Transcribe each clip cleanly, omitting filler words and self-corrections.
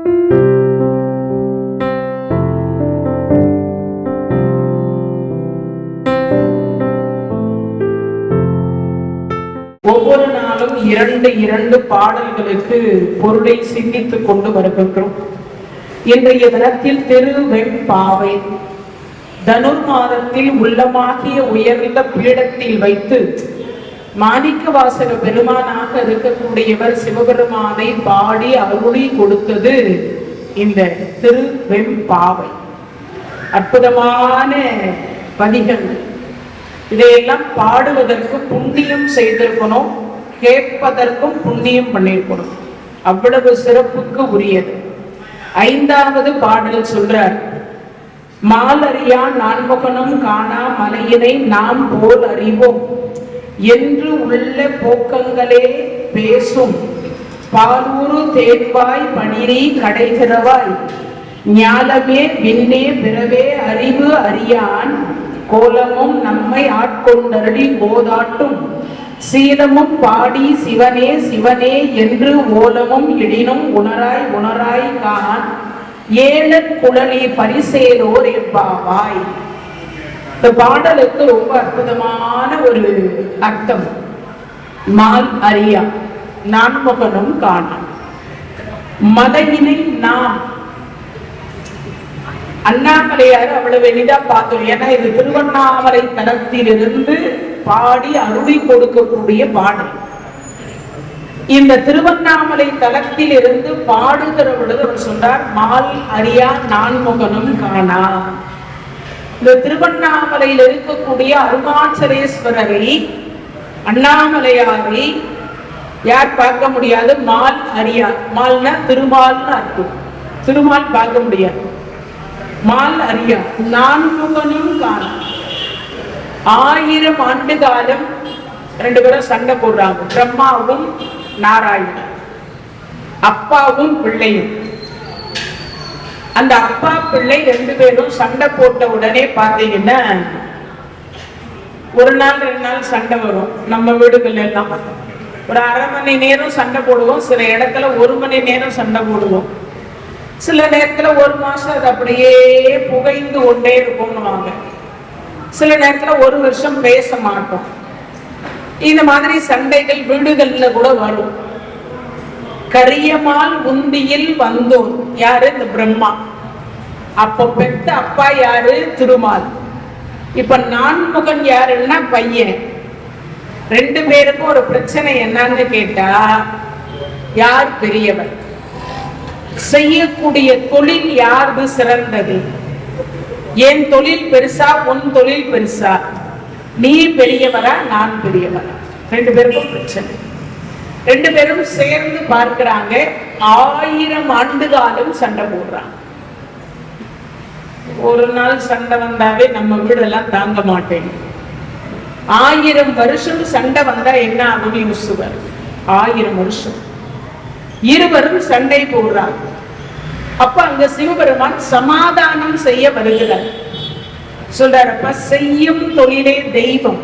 ஒவ்வொரு நாளும் இரண்டு பாடல்களுக்கு பொருளை சிந்தித்துக் கொண்டு வருகின்றோம். இன்றைய தினத்தில் திருவெம்பாவை தனுர்மாதத்தில் உள்ளமாகிய உயர்ந்த பீடத்தில் வைத்து மாணிக்க வாசக பெருமானாக இருக்கக்கூடியவர் சிவபெருமானை பாடி அருளி கொடுத்தது இந்த திருவெம்பாவை. அற்புதமான பதிகள். இதையெல்லாம் பாடுவதற்கு புண்ணியம் செய்திருக்கணும், கேட்பதற்கும் புண்ணியம் பண்ணியிருக்கணும். அவ்வளவு சிறப்புக்கு உரியது. 5வது பாடல் சொல்றார், மாலறியா நான்முகனும் காணா மலையினை நாம் போல் அறிவோம் என்று உள்ள போக்கங்களே பேசும் பாலூரு தேன்வாய் பனிரி கடைகிறவாய் ஞாலமே விண்ணே பிறவே அறிவு அறியான் கோலமும் நம்மை ஆட்கொண்டருளி போதாட்டும் சீலமும் பாடி சிவனே சிவனே என்று ஓலமும் இடினும் உணராய் உணராய் காண் ஏழ குழலி பரிசேலோர் எம்பாவாய். இந்த பாடலுக்கு ரொம்ப அற்புதமான ஒரு அர்த்தம். மால் அறியா நான்முகனும் காணான் மதையினை நாம் அண்ணாமலையார் அவ்வளவு எளிதா பார்த்தோம். ஏன்னா இது திருவண்ணாமலை தலத்திலிருந்து பாடி அருளி கொடுக்கக்கூடிய பாடல். இந்த திருவண்ணாமலை தலத்தில் இருந்து பாடுகிற பொழுது அவர் சொன்னார், மால் அறியா நான்முகனும் காணா. இந்த திருவண்ணாமலையில் இருக்கக்கூடிய அருணாச்சலேஸ்வரரை அண்ணாமலையாரை யார் பார்க்க முடியாது? மால் அறியா. மால்னா திருமால்னு அர்த்தம். திருமால் பார்க்க முடியாது. மால் அறியா நான்முகனும் காணா. 1000 ஆண்டு காலம் 2 பேரும் சண்டை போடுறாங்க. பிரம்மாவும் நாராயணன், அப்பாவும் பிள்ளையும். அந்த அப்பா பிள்ளை 2 பேரும் சண்டை போட்ட உடனே பாத்தீங்கன்னா 1 நாள் 2 நாள் சண்டை வரும். நம்ம வீடுகள் எல்லாம் ஒரு அரை மணி நேரம் சண்டை போடுவோம். சில இடத்துல 1 மணி நேரம் சண்டை போடுவோம். சில நேரத்துல 1 மாசம் அது அப்படியே புகைந்து கொண்டே இருக்கும்னுவாங்க. சில நேரத்துல 1 வருஷம் பேச மாட்டோம். இந்த மாதிரி சண்டைகள் வீடுகள்ல கூட வரும். கரியமால் உந்தியில் வந்தோர் யாரு? இந்த பிரம்மா. அப்ப பெத்த அப்பா யாரு? திருமால். இப்ப நான்முகன் யாருன்னா பையன். 2 பேருக்கும் ஒரு பிரச்சனை என்னன்னு கேட்டா, யார் பெரியவர்? செய்யக்கூடிய தொழில் யாரு சிறந்தது? என் தொழில் பெருசா உன் தொழில் பெருசா? நீ பெரியவரா நான் பெரியவரா? 2 பேருக்கும் பிரச்சனை. 2 பேரும் சேர்ந்து பார்க்கிறாங்க. 1000 ஆண்டு காலம் சண்டை போடுறாங்க. ஒரு நாள் சண்டை வந்தாவே நம்ம வீடெல்லாம் தாங்க மாட்டேன். 1000 வருஷம் சண்டை வந்தா என்ன ஆகும் யோசிச்சுவார். 1000 வருஷம் இருவரும் சண்டை போடுறாங்க. அப்ப அங்க சிவபெருமான் சமாதானம் செய்ய வருகிறார். சொல்றாரப்ப, செய்யும் தொழிலே தெய்வம்.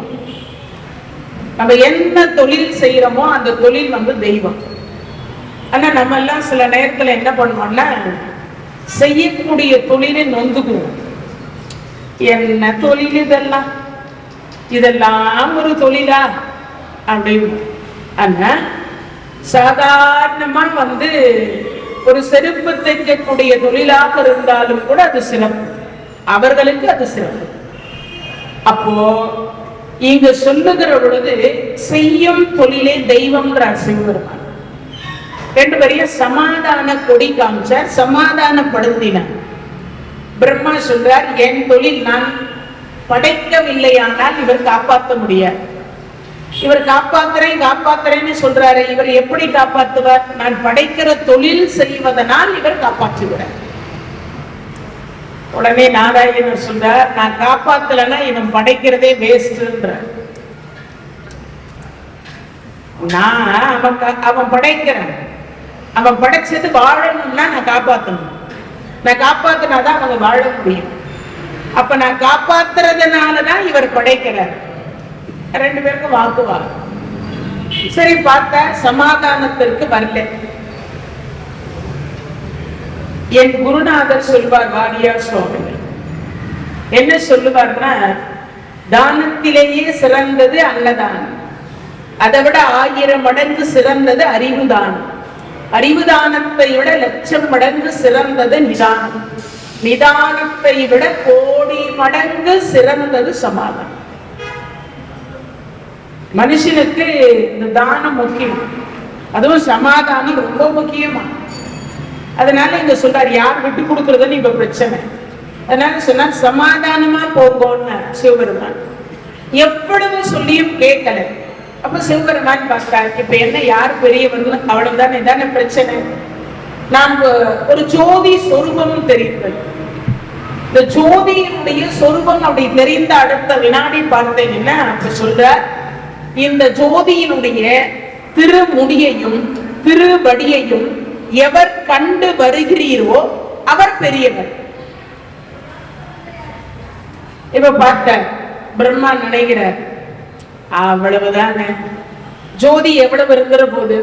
நம்ம என்ன தொழில் செய்யறோமோ அந்த தொழில் தெய்வம். ஆனா நம்ம எல்லாம் சில நேரத்துல என்ன பண்ணுவோம்னா, செய்யக்கூடிய தொழிலை நொந்துக்குவோம். என்ன தொழில் இதெல்லாம், இதெல்லாம் ஒரு தொழிலா அப்படின்னு. ஆனா சாதாரணமா ஒரு செருப்பு தைக்கக்கூடிய தொழிலாக இருந்தாலும் கூட அது சிறப்பு. அவர்களுக்கு அது சிறப்பு. அப்போ இங்க சொல்லுகிற பொழுது செய்யும் தொழிலே தெய்வம்ன்றார் சிவபெருமான். 2 பேரையும் சமாதான கொடி காமிச்சார், சமாதானப்படுத்தினார். பிரம்மா சொல்றார், என் தொழில் நான் படைக்கவில்லையானால் இவர் காப்பாற்ற முடியாது. இவர் காப்பாத்துறேன்னு சொல்றாரு. இவர் எப்படி காப்பாற்றுவார்? நான் படைக்கிற தொழில் செய்வதனால் இவர் காப்பாற்றுகிறார். உடனே நாராயணர் சொல்றார், நான் காப்பாத்தலன்னா இவன் படைக்கிறதே வேஸ்ட்ன்ற. அவன் படைக்கிறான். அவன் படைச்சது வாழணும்னா நான் காப்பாத்தணும். நான் காப்பாத்தினாதான் அவங்க வாழ முடியும். அப்ப நான் காப்பாத்துறதுனாலதான் இவர் படைக்கிறார். 2 பேருக்கும் வாக்குவாதம். சரி, பார்த்தா சமாதானத்திற்கு வரல. என் குருநாதர் சொல்வார், வாரியார் சுவாமிகள் என்ன சொல்லுவார்னா, தானத்திலேயே சிறந்தது அன்னதானம், அதை விட 1000 மடங்கு சிறந்தது அறிவுதானம், அறிவுதானத்தை விட 1,00,000 மடங்கு சிறந்தது நிதானம், நிதானத்தை விட 1,00,00,000 மடங்கு சிறந்தது சமாதானம். மனுஷனுக்கு இந்த தானம் முக்கியம், அதுவும் சமாதானம் ரொம்ப முக்கியமா. அதனால இங்க சொல்றாரு, யார் விட்டு கொடுக்கறதுன்னு இப்ப பிரச்சனை. அதனால சொன்னார், சமாதானமா போங்கன்னு சிவபெருமான். எவ்வளவு சொல்லியும் கேட்கல. அப்ப சிவபெருமான் பார்த்தார், இப்ப என்ன யார் பெரியவர்கள், அவ்வளவுதான், இதான பிரச்சனை. நான் ஒரு ஜோதி சொரூபம் தெரிந்தது. இந்த ஜோதியினுடைய சொரூபம் அப்படி தெரிந்த அடுத்த வினாடி பார்த்தீங்கன்னா அப்ப சொல்ற, இந்த ஜோதியினுடைய திருமுடியையும் திருவடியையும் எவர் கண்டு வருகிறீரோ அவர் பெரியவர். இப்ப பார்த்த பிரம்மா நினைக்கிறார், அவ்வளவுதானே, ஜோதி எவ்வளவு இருக்கிற போது.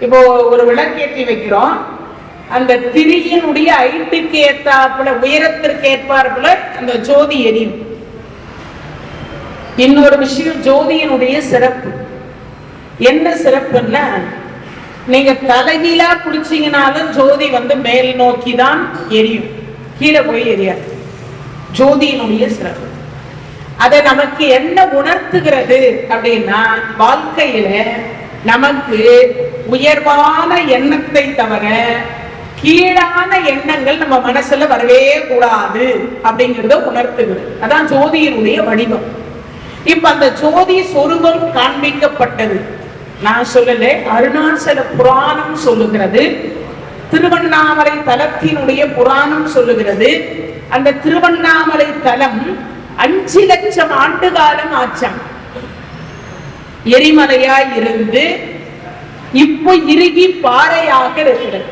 இப்போ ஒரு விளக்கேற்றி வைக்கிறோம், அந்த திரியினுடைய ஐட்டுக்கு ஏற்றாப்புல உயரத்திற்கு ஏற்பார்ப்புல அந்த ஜோதி எரியும். இன்னொரு விஷயம், ஜோதியினுடைய சிறப்பு என்ன சிறப்புன்னா, நீங்க தலைகீழா பிடிச்சீங்கனாலும் ஜோதி மேல் நோக்கி தான் எரியும், கீழே போய் எரியாது. ஜோதியினுடைய சிறப்பு அதை நமக்கு என்ன உணர்த்துகிறது அப்படின்னா, வாழ்க்கையில நமக்கு உயர்வான எண்ணத்தை தவிர கீழான எண்ணங்கள் நம்ம மனசுல வரவே கூடாது அப்படிங்கிறத உணர்த்துகிறது. அதான் ஜோதியினுடைய வடிவம். இப்ப அந்த ஜோதி சொரூபம் காண்பிக்கப்பட்டது. நான் சொல்லல, அருணாச்சல புராணம் சொல்லுகிறது, திருவண்ணாமலை தலத்தினுடைய புராணம் சொல்லுகிறது. அந்த திருவண்ணாமலை தலம் 5 லட்சம் ஆண்டு காலம் ஆச்சாம். எரிமலையாய் இருந்து இப்போ இறுகி பாறையாக இருக்கிறது.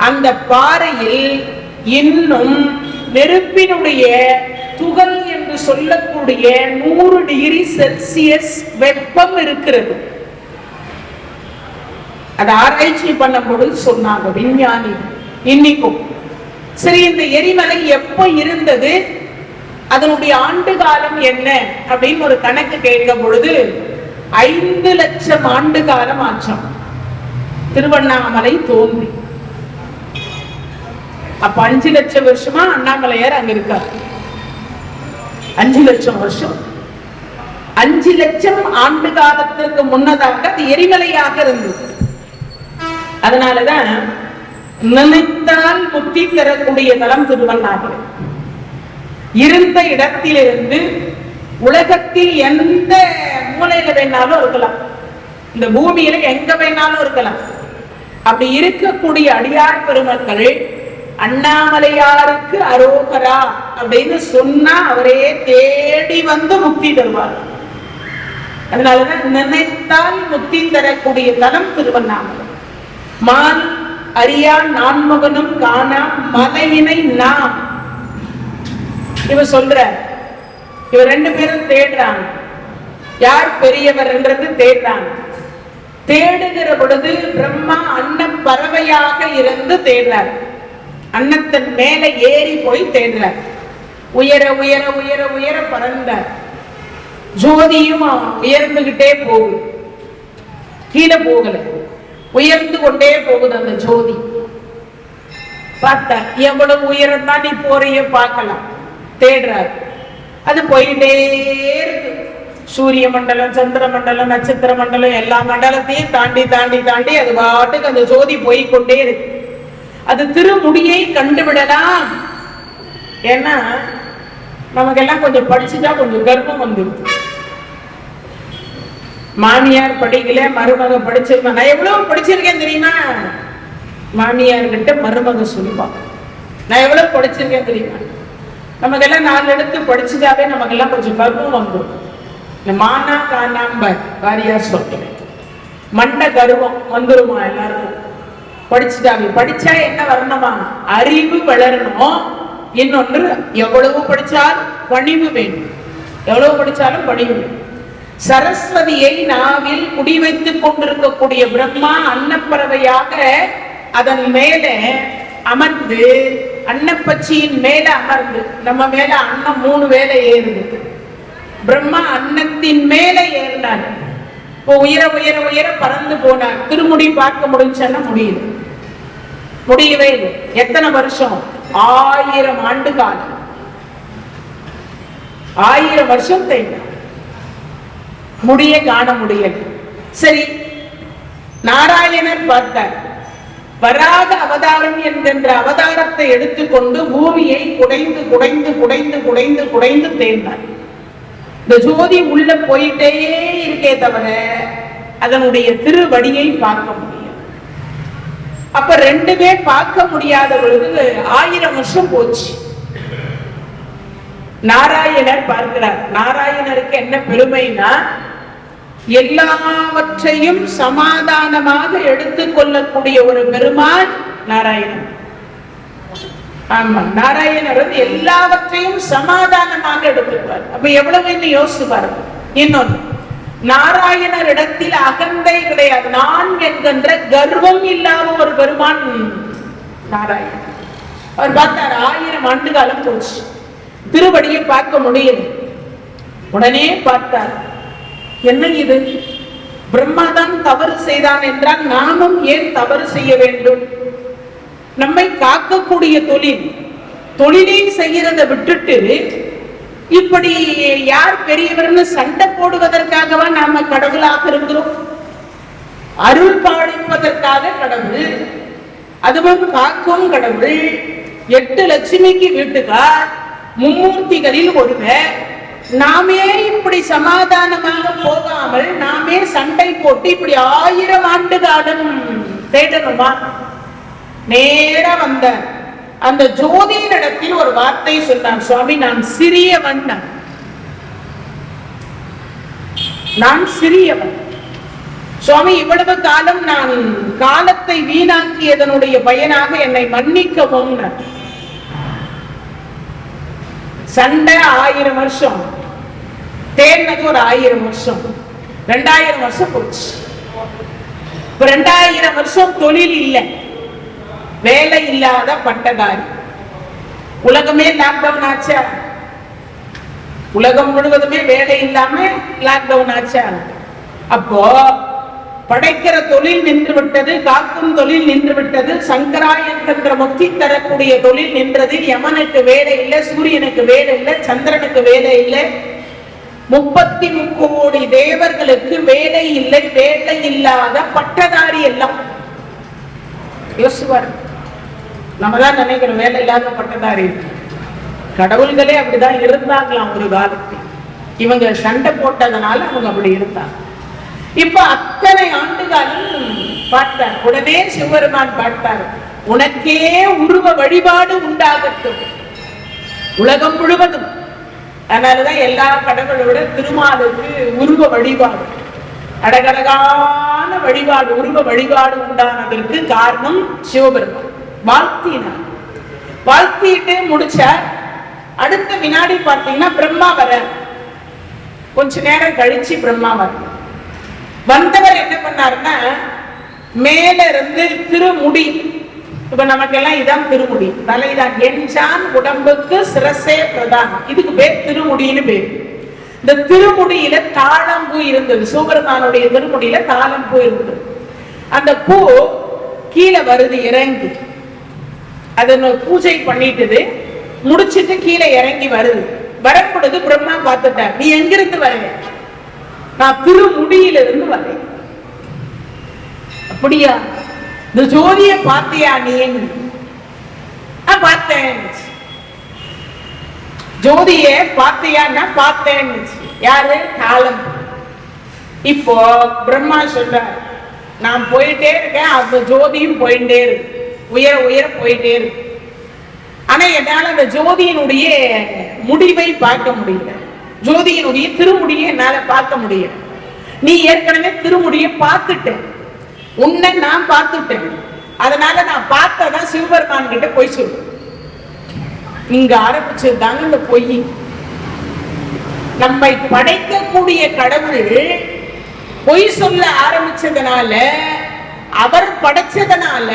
அந்த பாறையில் இன்னும் நெருப்பினுடைய துகள் என்று சொல்லக்கூடிய 100 டிகிரி செல்சியஸ் வெப்பம் இருக்கிறது. அதை ஆராய்ச்சி பண்ணும்போது சொன்னாங்க விஞ்ஞானி. இன்னைக்கும் சரி, இந்த எரிமலை எப்போ இருந்தது, அதனுடைய ஆண்டு காலம் என்ன அப்படின்னு ஒரு கணக்கு கேட்கும் பொழுது 5 லட்சம் ஆண்டு காலம் ஆச்சாம் திருவண்ணாமலை தோன்றி. அப்ப 5 லட்சம் வருஷமா அண்ணாமலையார் அங்க இருக்கார். 5 லட்சம் வருஷம், 5 லட்சம் ஆண்டு காலத்திற்கு முன்னதாக அது எரிமலையாக இருந்தது. அதனாலதான் நினைத்தால் முக்தி தரக்கூடிய தலம் திருவண்ணாமலை. இருந்த இடத்திலிருந்து உலகத்தில் எந்த மூலையில வேணாலும் இருக்கலாம், இந்த பூமியில எங்க வேணாலும் இருக்கலாம். அப்படி இருக்கக்கூடிய அடியார் பெருமக்கள் அண்ணாமலையாருக்கு அரோகரா அப்படின்னு சொன்னா அவரே தேடி வந்து முக்தி தருவார். அதனாலதான் நினைத்தால் முக்தி தரக்கூடிய தலம் திருவண்ணாமலை. மான் அறியா நான்மகனும் காணா மலையினை நாம், இவ சொல்ற, இவ 2 பேரும் தேடுறாங்க, யார் பெரியவர் என்றது தேடுறாங்க. தேடுகிற பொழுது பிரம்மா அன்ன பறவையாக இருந்து தேடுறார். அன்னத்தின் மேல ஏறி போய் தேடுறார். உயர உயர உயர உயர பறந்தார். ஜோதியும் உயர்ந்துகிட்டே போகுது, கீழே போகல, உயர்ந்து கொண்டே போகுது அந்த ஜோதி. பார்த்தா எவ்வளவு உயரம் தான் நீ போறிய பார்க்கலாம், தேடுறார். அது போயிட்டே இருக்கு. சூரிய மண்டலம், சந்திர மண்டலம், நட்சத்திர மண்டலம், எல்லா மண்டலத்தையும் தாண்டி தாண்டி தாண்டி அது பாட்டுக்கு அந்த ஜோதி போய்கொண்டே இருக்கு. அது திருமுடியை கண்டுவிடலாம். ஏன்னா நமக்கெல்லாம் கொஞ்சம் படிச்சுட்டா கொஞ்சம் கர்ப்பம் வந்துடும். மாமியார் படிக்கல, மருமக படிச்சிருக்கேன். நான் எவ்வளவு படிச்சிருக்கேன் தெரியுமா? மாமியார் கிட்ட மருமக சொல்லுவான், நான் எவ்வளவு படிச்சிருக்கேன் தெரியுமா? நமக்கெல்லாம் 4 எழுத்து படிச்சுட்டாவே நமக்கெல்லாம் கொஞ்சம் கர்ப்பம் வந்துடும். இந்த மானா காணாம்ப வாரியார் சொல்றேன், மண்ட கர்வம் வந்துருமா எல்லாருக்கும் படிச்சுட்டாவே. படிச்சா என்ன வரணுமா? அறிவு வளரணும். இன்னொன்று, எவ்வளவு படிச்சாலும் பணிவு வேண்டும். எவ்வளவு படிச்சாலும் பணிவு வேண்டும். சரஸ்வதியை நாவில் குடி வைத்துக் கொண்டிருக்கக்கூடிய பிரம்மா அன்னப்பறவையாக அதன் மேலே அமர்ந்து அன்னப்பச்சியின் மேல அமர்ந்து, நம்ம மேல அன்னம் 3 வேளை ஏறுது, பிரம்மா அன்னத்தின் மேல ஏறினார். இப்போ உயர உயர உயர பறந்து போனார். திருமுடி பார்க்க முடிஞ்சான்னா முடியல, முடியவே இல்லை. எத்தனை வருஷம்? 1000 ஆண்டு காலம், 1000 வருஷம் தேவை, முடிய காண முடியல. சரி, நாராயணர் பார்த்தார். வராக அவதாரம் என்கின்ற அவதாரத்தை எடுத்துக்கொண்டு பூமியை குடைந்து குடைந்து குடைந்து குடைந்து குடைந்து தேர்ந்தார். இந்த ஜோதி உள்ள போயிட்டே இருக்கே தவிர அதனுடைய திருவடியை பார்க்க முடியும். அப்ப 2மே பார்க்க முடியாத பொழுது 1000 வருஷம் போச்சு. நாராயணர் பார்க்கிறார். நாராயணருக்கு என்ன பெருமைனா, எல்லாவற்றையும் சமாதானமாக எடுத்துக்கொள்ளக்கூடிய ஒரு பெருமான் நாராயணன். ஆமா, நாராயணர் எல்லாவற்றையும் சமாதானமாக எடுத்துக்குவார். அப்ப எவ்வளவு யோசிச்சு பாருங்க. இன்னொன்று, நாராயணர் இடத்தில் அகந்தை கிடையாது, நான் என்கின்ற கர்வம் இல்லாத ஒரு பெருமான் நாராயணன். அவர் பார்த்தார், 1000 ஆண்டு காலம் போச்சு, திருவடியை பார்க்க முடியல. உடனே பார்த்தார், என்ன இது? பிரம்மாதான் தவறு செய்தான் என்றால் நாமும் ஏன் தவறு செய்ய வேண்டும்? நம்மை காக்கக்கூடிய தொழிலை செய்யறதை விட்டுட்டு இப்படி யார் பெரியவர்னு சண்டை போடுவதற்காகவா நாம கடவுளாக இருக்கிறோம்? அருள் பாலிப்பதற்காக கடவுள், அதுவும் காக்கும் கடவுள், 8 லட்சுமிக்கு வீட்டுக்கார், மும்மூர்த்திகளில் ஒருவர். நாமே இப்படி சமாதானமாக போகாமல் நாமே சண்டை போட்டு இப்படி 1000 ஆண்டு காலம் தேடணுமா? நேர வந்த அந்த ஜோதியின் இடத்தில் ஒரு வார்த்தை சொன்னான். சுவாமி, நான் சிறியவன், நான் சிறியவன் சுவாமி, இவ்வளவு காலம் நான் காலத்தை வீணாக்கியதனுடைய பயனாக என்னை மன்னிக்கவும். சண்டை 1000 வருஷம், தேர்னது ஒரு 1000 வருஷம், 2000 வருஷம் போச்சு. 2000 வருஷம் தொழில் இல்லை, வேலை இல்லாத பட்டதாரி. உலகமே லாக்டவுன் ஆச்சா? உலகம் முழுவதுமே வேலை இல்லாம லாக்டவுன் ஆச்சா? அப்போ படைக்கிற தொழில் நின்று விட்டது, காக்கும் தொழில் நின்று விட்டது, சங்கராயன்ற முக்தி தரக்கூடிய தொழில் நின்றது. யமனுக்கு வேலை இல்லை, சூரியனுக்கு வேலை இல்லை, சந்திரனுக்கு வேலை இல்லை, 33 கோடி தேவர்களுக்கு வேலை இல்லை. வேலை இல்லாத பட்டதாரி எல்லாம் யோசிவார். நம்ம தான் நினைக்கிறோம் வேலை இல்லாத பட்டதாரி. கடவுள்களே அப்படிதான் இருந்தாங்களாம் ஒரு காலத்தில். இவங்க சண்டை போட்டதனால அவங்க அப்படி இருந்தாங்க. இப்ப அத்தனை ஆண்டுகாலம் பார்த்தார். உடனே சிவபெருமான் பார்த்தார், உனக்கே உருவ வழிபாடு உண்டாகட்டும் உலகம் முழுவதும். அதனாலதான் எல்லா கடவுளோட திருமாலுக்கு உருவ வழிபாடு, அடகடகான வழிபாடு, உருவ வழிபாடு உண்டானதற்கு காரணம் சிவபெருமான். வாழ்த்தினார். வாழ்த்திட்டு முடிச்சார். அடுத்த வினாடி பார்த்தீங்கன்னா பிரம்மா வர. கொஞ்ச நேரம் கழிச்சு பிரம்மா வர. வந்தவர் என்ன பண்ணாருன்னா, மேல இருந்து திருமுடி, இப்ப நமக்கெல்லாம் இதான் திருமுடி, தலைதான். என்ஜான் உடம்புக்கு சிரசே பிரதானம், இதுக்கு பேர் திருமுடின்னு பேர். இந்த திருமுடியில தாழம்பூ இருந்தது. சிவபெருமானுடைய திருமுடியில தாழம்பூ இருந்தது. அந்த பூ கீழே வருது இறங்கி, அதனை பூஜை பண்ணிட்டு முடிச்சிட்டு கீழே இறங்கி வருது. வரப்படுது. பிரம்மா பார்த்துட்டார், நீ எங்கிருந்து வர? நான் திருமுடியிலிருந்து வரேன். அப்படியா? இந்த ஜோதிய பார்த்தியா நீ? பார்த்தேன். ஜோதிய பார்த்தியான்னா பார்த்தேன். யாரு? காலம். இப்போ பிரம்மா சொல்ற, நான் போயிட்டே இருக்கேன், அந்த ஜோதியும் போயிட்டே இருக்கு, உயர உயர போயிட்டே இருக்கு. ஆனா என்னால அந்த ஜோதியினுடைய முடிவை பார்க்க முடியல, ஜோதியினுடைய திருமுடியை என்னால பார்க்க முடியல. நீ ஏற்கனவே திருமுடியை பார்த்துட்ட, உன்னை நான் பார்த்துட்டேன். அதனால நான் பார்த்ததான் சிவபெருமான் கிட்ட போய் சொல்லு. இங்க ஆரம்பிச்சதுதாங்க இந்த பொய். நம்மை படைக்கக்கூடிய கடவுள் பொய் சொல்ல ஆரம்பிச்சதுனால, அவர் படைச்சதுனால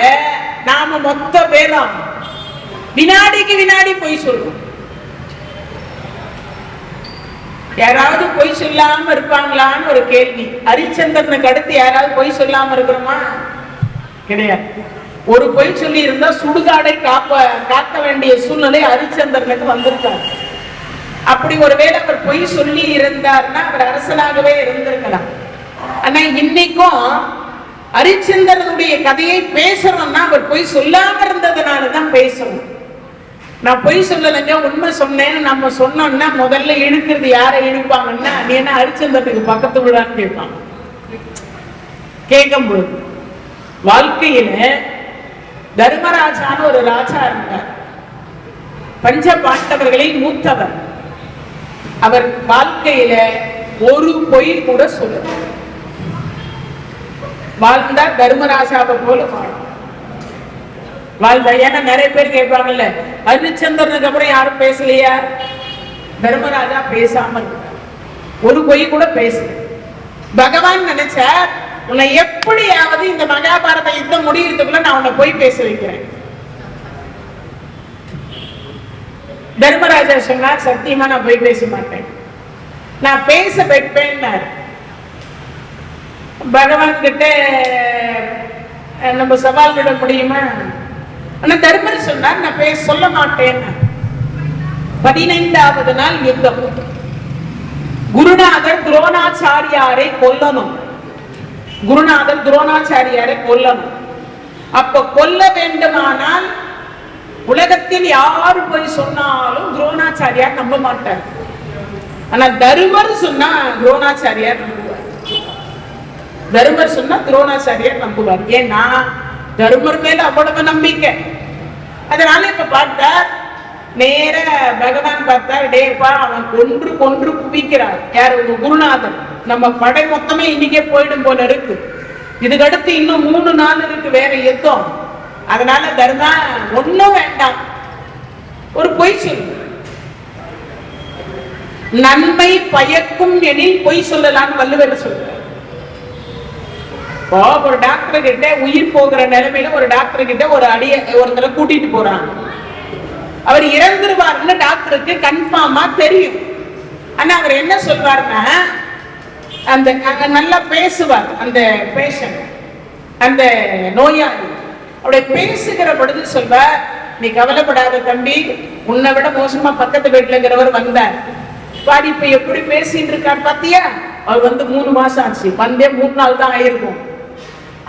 நாம மொத்த பேரும் வினாடிக்கு வினாடி பொய் சொல்றோம். யாராவது பொய் சொல்லாம இருப்பாங்களான்னு ஒரு கேள்வி. ஹரிச்சந்திரனுக்கு அடுத்து யாராவது பொய் சொல்லாம இருக்கிறோமா? கிடையாது. ஒரு பொய் சொல்லி இருந்தா சுடுகாடை காக்க வேண்டிய சூழ்நிலை ஹரிச்சந்திரனுக்கு வந்திருக்காரு. அப்படி ஒருவேளை அவர் பொய் சொல்லி இருந்தார்னா அவர் அரசனாகவே இருந்திருக்கலாம். ஆனா இன்னைக்கும் ஹரிச்சந்திரனுடைய கதையை பேசுறோம்னா அவர் பொய் சொல்லாம இருந்ததுனாலதான் பேசணும். நான் பொய் சொல்லலைங்க, உண்மை சொன்னேன்னு நம்ம சொன்னோம்னா முதல்ல இழுக்கிறது யாரை இழுப்பாங்கன்னா, நீ என்ன ஹரிச்சந்திரனுக்கு பக்கத்து விழான்னு கேட்பாங்க. கேட்கும் பொழுது வாழ்க்கையில தர்மராஜான்னு ஒரு ராஜா இருந்தார். பஞ்ச பாண்டவர்களில் மூத்தவர். அவர் வாழ்க்கையில ஒரு பொய் கூட சொல்ல வாழ்ந்தா தர்மராஜாவை போல வாழ்ந்தா. ஏன்னா நிறைய பேர் கேட்பாங்கல்ல, ஹரிச்சந்திரனுக்கு அப்புறம் யாரும் பேசலையா? தர்மராஜா பேசாம இருந்தார், ஒரு பொய் கூட பேசல. பகவான் நினைச்ச உன்னை எப்படியாவது இந்த மகாபாரத யுத்தம் முடியறதுக்குள்ள நான் உன்னை போய் பேச வைக்கிறேன். தர்மராஜா சொன்னார், சத்தியமா நான் போய் பேச மாட்டேன், நான் பேச வைப்பேன். பகவான் கிட்ட நம்ம சவால் விட முடியுமா? ஆனா தர்மர் சொன்னார், நான் பேச சொல்ல மாட்டேன். 15வது நாள் யுத்தம். குருநாதர் துரோணாச்சாரியாரை கொல்லணும். குருநாதர் துரோணாச்சாரியாரை கொல்லணும். அப்ப கொல்ல வேண்டுமானால் உலகத்தில் யாரு போய் சொன்னாலும் துரோணாச்சாரியார் நம்ப மாட்டார். ஆனா தர்மர் சொன்னா துரோணாச்சாரியார் நம்புவார். தர்மர் சொன்னா துரோணாச்சாரியார் நம்புவார். ஏன்னா தர்மர் மேல அவ்வளவு நம்பிக்கை. அதனால இப்ப பார்த்தார், நேர பகவான் பார்த்தார், டேப்பா அவன் கொன்று கொன்று குவிக்கிறார். யார்? குருநாதன். நம்ம படை மொத்தமே இன்னைக்கே போயிடும் போல இருக்கு. இதுக்கு அடுத்து இன்னும் 3 நாள் இருக்கு வேற யுத்தம். அதனால தர்மா ஒண்ணும் வேண்டாம், ஒரு பொய் சொல்லு. நன்மை பயக்கும் எனில் பொய் சொல்லலாம்னு வள்ளுவர் சொல்றார். ஒரு டாக்டர் கிட்ட உயிர் போகிற நிலைமையில ஒரு டாக்டர் கிட்ட ஒருத்தரை கூட்டிட்டு போறாங்க. அவர் இறந்துருவாருன்னு டாக்டருக்கு கன்ஃபார்மா தெரியும். ஆனா அவர் என்ன சொல்வார்னா, அந்த நல்லா பேசுவார் அந்த பேஷண்ட், அந்த நோயாளி. அவருடைய பேசுகிற பொழுது சொல்வார், நீ கவலைப்படாத தம்பி, உன்னை விட மோசமா பக்கத்து வீட்டுலங்கிறவர் வந்தார் பாடி, இப்ப எப்படி பேசிட்டு இருக்கார் பாத்தியா? அவர் வந்து 3 மாசம் ஆச்சு, வந்தே 3 நாள் தான் ஆயிருக்கும்.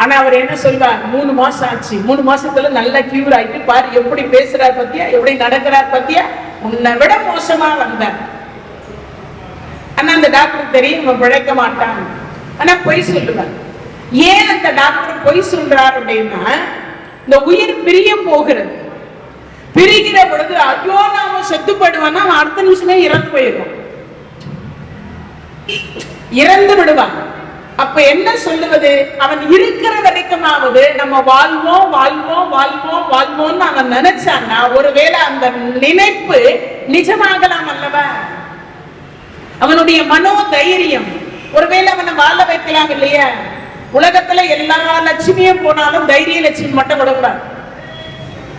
ஆனா அவர் என்ன சொல்வார், 3 மாசம் ஆச்சு, 3 மாசத்துல நல்லா கியூர் ஆயிட்டு பாரு எப்படி பேசுறார் பத்தியா, எப்படி நடக்கிறார் பத்தியா, உன்னை விட மோசமா வந்தார். ஆனா அந்த டாக்டர் தெரியும் இவன் பிழைக்க மாட்டான். ஆனா பொய் சொல்லுவார். ஏன் அந்த டாக்டர் பொய் சொல்றார் அப்படின்னா, இந்த உயிர் பிரிய போகிறது. பிரிகிற பொழுது ஐயோ நாம செத்துப்படுவான்னா அவன் அடுத்த நிமிஷமே இறந்து போயிடுவான், இறந்து விடுவான். அப்ப என்ன சொல்லுவது, அவன் இருக்கிற வரைக்குமாவது நம்ம வாழ்வோம் வாழ்வோம் வாழ்வோம் வாழ்வோம்னு அவன் நினைச்சான்னா ஒருவேளை அந்த நினைப்பு நிஜமாகலாம் அல்லவா? அவனுடைய மனோ தைரியம் ஒருவேளை அவனை வாழ வைக்கலாம் இல்லையா? உலகத்துல எல்லா லட்சுமியும் போனாலும் தைரிய லட்சுமி மட்டும் கொடுப்பார்.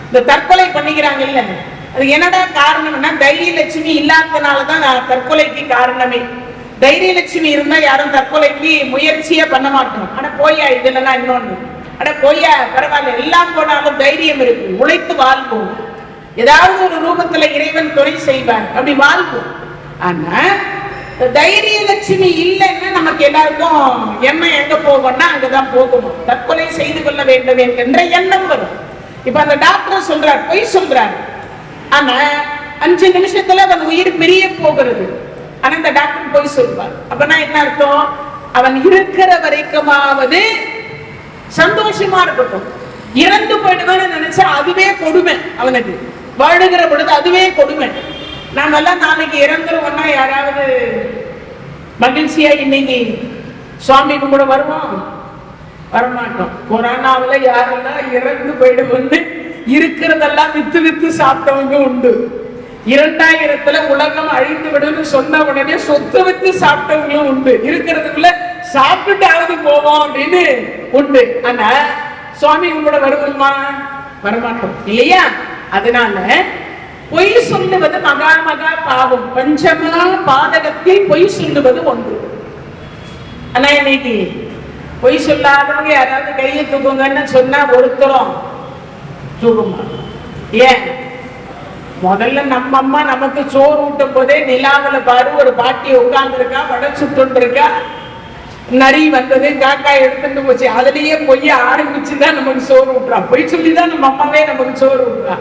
இந்த தற்கொலை பண்ணிக்கிறாங்க இல்ல, அது என்னடா காரணம்னா தைரிய லட்சுமி இல்லாததுனாலதான் தற்கொலைக்கு காரணமே. தைரிய லட்சுமி இருந்தா யாரும் தற்கொலைக்கு முயற்சியே பண்ண மாட்டோம். ஆனா போயா இதுலலாம் இன்னொன்னு, ஆனா போயா பரவாயில்ல, எல்லாம் போனாலும் தைரியம் இருக்கு, உழைத்து வாழ்வோம், ஏதாவது ஒரு ரூபத்துல இறைவன் துணை செய்வார், அப்படி வாழ்வோம். ஆனா தைரிய லட்சுமி இல்லைன்னா நமக்கு எல்லாருக்கும் எண்ணம் எங்க போகும்னா அங்கதான் போகணும், தற்கொலை செய்து கொள்ள வேண்டும் என்கின்ற எண்ணம் வரும். இப்ப அந்த டாக்டர் சொல்றார், பொய் சொல்றார். ஆனா 5 நிமிஷத்துல அவன் உயிர் பிரிய போகிறது. ஆனா இந்த டாக்டர் பொய் சொல்வார். அப்பனா என்ன அர்த்தம், அவன் இருக்கிற வரைக்குமாவது சந்தோஷமா இருக்கட்டும். இறந்து போயிடுவேன்னு நினைச்சா அதுவே கொடுமை அவனுக்கு, வாழுகிற பொழுது அதுவே கொடுமை. நாம எல்லாம் நாளைக்கு இறந்துருவோம்னா யாராவது மகிழ்ச்சியா இன்னைக்கு சுவாமி கும்பிட வருவோம்? வரமாட்டோம். கொரோனாவில யாரெல்லாம் இறந்து போயிடுவோம்னு இருக்கிறதெல்லாம் வித்து வித்து சாப்பிட்டவங்க உண்டு. 2000த்துல உலகம் அழிந்து விடுன்னு சொன்ன உடனே சொத்து வித்து சாப்பிட்டவங்களும் உண்டு. இருக்கிறதுக்குள்ள சாப்பிட்டுட்டாவது போவோம் அப்படின்னு உண்டு. ஆனா சுவாமி கும்பிட வருவோமா? வரமாட்டோம் இல்லையா? அதனால பொய் சொல்லுவது மகா மகா பாவம். பஞ்சமா பாதகத்தில் பொய் சொல்லுவது ஒன்று. ஆனா இன்னைக்கு பொய் சொல்லாதவங்க யாராவது கையை தூக்குங்கன்னு சொன்னா ஒருத்தரும் தூக்குமா? ஏன்? முதல்ல நம்ம அம்மா நமக்கு சோறு ஊட்டும் போதே நிலாவில பாரு ஒரு பாட்டி உட்கார்ந்து இருக்கா, வடை சுட்டு இருக்கா, நரி வந்தது, காக்கா எடுத்துட்டு போச்சு, அதுலயே பொய்ய ஆரம்பிச்சுதான் நமக்கு சோறு ஊட்டுறா. பொய் சொல்லிதான் நம்ம அம்மாவே நமக்கு சோறு ஊட்டுறா.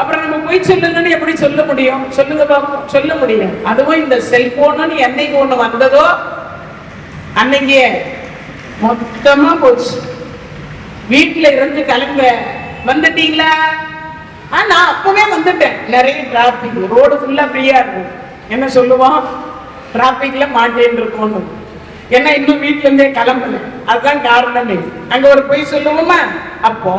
அப்புறம் நம்ம பொய் சொல்லுங்கன்னு எப்படி சொல்ல முடியும்? சொல்லுங்க பாப்போம். சொல்ல முடியும். அதுவும் இந்த செல்போன்னு என்னைக்கு ஒண்ணு வந்ததோ அன்னைக்கே மொத்தமா போச்சு. வீட்டுல இருந்து கிளம்ப வந்துட்டீங்களா? நான் அப்பவே வந்துட்டேன். நிறைய டிராபிக், ரோடு ஃபுல்லா ஃப்ரீயா இருக்கும். என்ன சொல்லுவோம்? டிராபிக்ல மாட்டேன் இருக்கோம். ஏன்னா இன்னும் வீட்டுல இருந்தே கிளம்பல. அதுதான் காரணமே. அங்க ஒரு பொய் சொல்லுவோமா? அப்போ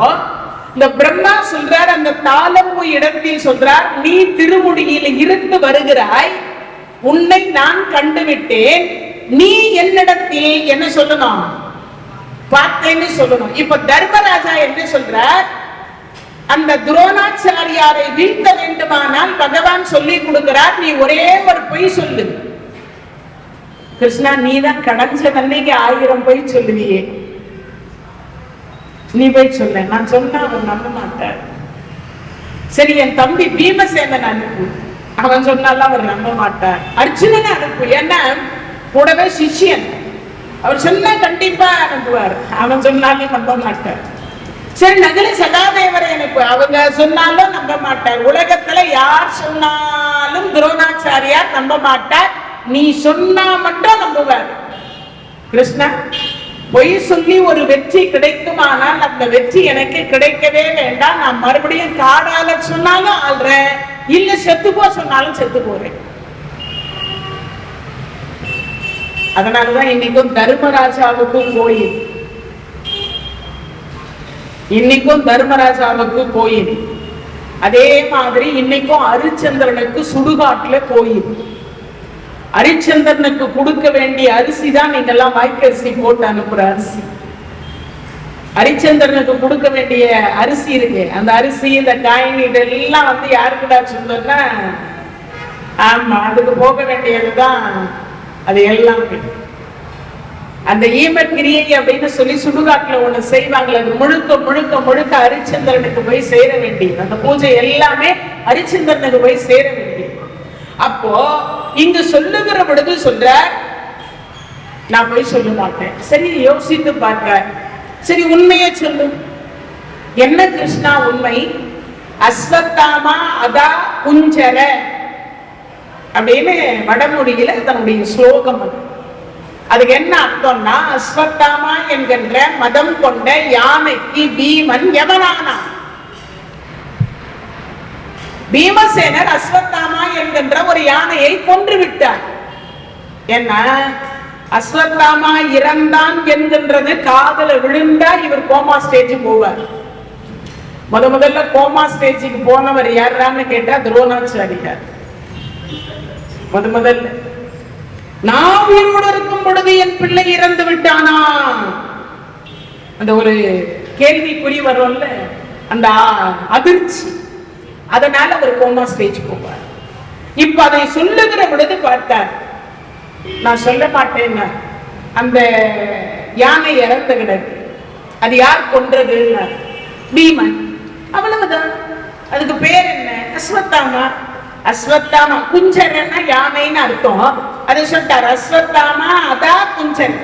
இந்த பிரம்மா சொல்றார், அந்த தாளம்பு இடத்தில் சொல்றார், நீ திருமுடியில் இருந்து வருகிறாய், உன்னை நான் கண்டுவிட்டேன், நீ என்னிடத்தில் என்ன சொல்லணும்? பார்த்தேன்னு சொல்லணும். இப்ப தர்மராஜா என்ன சொல்றார்? அந்த துரோணாச்சாரியாரை வீழ்த்த வேண்டுமானால் பகவான் சொல்லி கொடுக்கிறார், நீ ஒரே ஒரு பொய் சொல்லு. கிருஷ்ணா, நீ தான் கடைஞ்ச அன்னைக்கு 1000 பொய் சொல்லுவியே, நீ போய் சொல்ல. நான் சொன்னா அவர் நம்ப மாட்டார். சரி, என் தம்பி பீமசேனன் அனுப்பு. அவன் சொன்னாலும் அவர் நம்ப மாட்டார். அர்ஜுனன் அனுப்பு, ஏன்னா கூடவே சிஷ்யன், அவர் சொன்னா கண்டிப்பா அனுப்புவார். அவன் சொன்னாலும் நம்ப மாட்டார். சரி, நகுல சகாதேவரை அனுப்பு, அவங்க சொன்னாலும் நம்ப மாட்டார். உலகத்துல யார் சொன்னாலும் துரோணாச்சாரியார் நம்ப மாட்டார். நீ சொன்னா மட்டும் நம்புவார். கிருஷ்ணா, பொய் சொல்லி ஒரு வெற்றி கிடைக்குமானால் அந்த வெற்றி எனக்கு கிடைக்கவே வேண்டாம். நான் மறுபடியும் காடால சொன்னாலும் ஆள்றேன், இல்ல செத்து போ சொன்னாலும் செத்து போறேன். அதனாலதான் இன்னைக்கும் தர்மராஜாவுக்கும் கோயில், இன்னைக்கும் தர்மராஜாவுக்கு கோயில். அதே மாதிரி இன்னைக்கும் ஹரிச்சந்திரனுக்கு சுடுகாட்டுல கோயில். ஹரிச்சந்திரனுக்கு கொடுக்க வேண்டிய அரிசி தான் நீங்க எல்லாம் வாய்க்கரிசி போட்டு அனுப்புற அரிசி. ஹரிச்சந்திரனுக்கு கொடுக்க வேண்டிய அரிசி இருக்கு. அந்த அரிசி, இந்த காயின், இதெல்லாம் வந்து யாருக்குடா சொன்னா, ஆமா, அதுக்கு போக வேண்டியதுதான். அது எல்லாமே அந்த ஈமக்கிரியை அப்படின்னு சொல்லி சுடுகாட்டுல ஒண்ணு செய்வாங்களே, அது முழுக்க முழுக்க முழுக்க ஹரிச்சந்திரனுக்கு போய் சேர வேண்டியது. அந்த பூஜை எல்லாமே ஹரிச்சந்திரனுக்கு போய் சேர வேண்டியது. அப்போ இங்கு சொல்லுகிற பொழுது சொல்ற, நான் போய் சொல்ல மாட்டேன். சரி, யோசித்து பார்க்க, சரி உண்மையை சொல்லு. என்ன கிருஷ்ணா உண்மை? அஸ்வத்தாமா அதா குஞ்சர அப்படின்னு வடமொழியில தன்னுடைய ஸ்லோகம். அதுக்கு என்ன அர்த்தம்னா, அஸ்வத்தாமா என்கின்ற மதம் கொண்ட யானைக்கு பீமன் யமனானா. பீமசேனர் அஸ்வத்தாமா என்கின்ற ஒரு யானையை கொன்று விட்டார். என்ன, அஸ்வத்தாமா இறந்தான் என்கின்றது காதல விழுந்தா இவர் கோமா ஸ்டேஜ் போவார். முதல்ல கோமா ஸ்டேஜுக்கு போனவர் யாரான்னு கேட்டா துரோணாச்சாரியார். முதல்ல நான் உயிரோடு இருக்கும் பொழுது என் பிள்ளை இறந்து விட்டானா, அந்த ஒரு கேள்விக்குறி வரும்ல, அந்த அதிர்ச்சி, அதனால ஒரு கோமா ஸ்டேஜ் போவார். இப்ப அதை சொல்லுகிற பொழுது பார்த்தார், நான் சொல்ல மாட்டேன், அந்த யானை இறந்து கிடக்கு, அது யார் கொன்றது? பீமன். அவ்வளவுதான். அதுக்கு பேர் என்ன? அஸ்வத்தாமா. அஸ்வத்தாமா, குஞ்சரன்னா யானைன்னு அர்த்தம். அதை சொல்லிட்டார், அஸ்வத்தாமா அதா குஞ்சர்.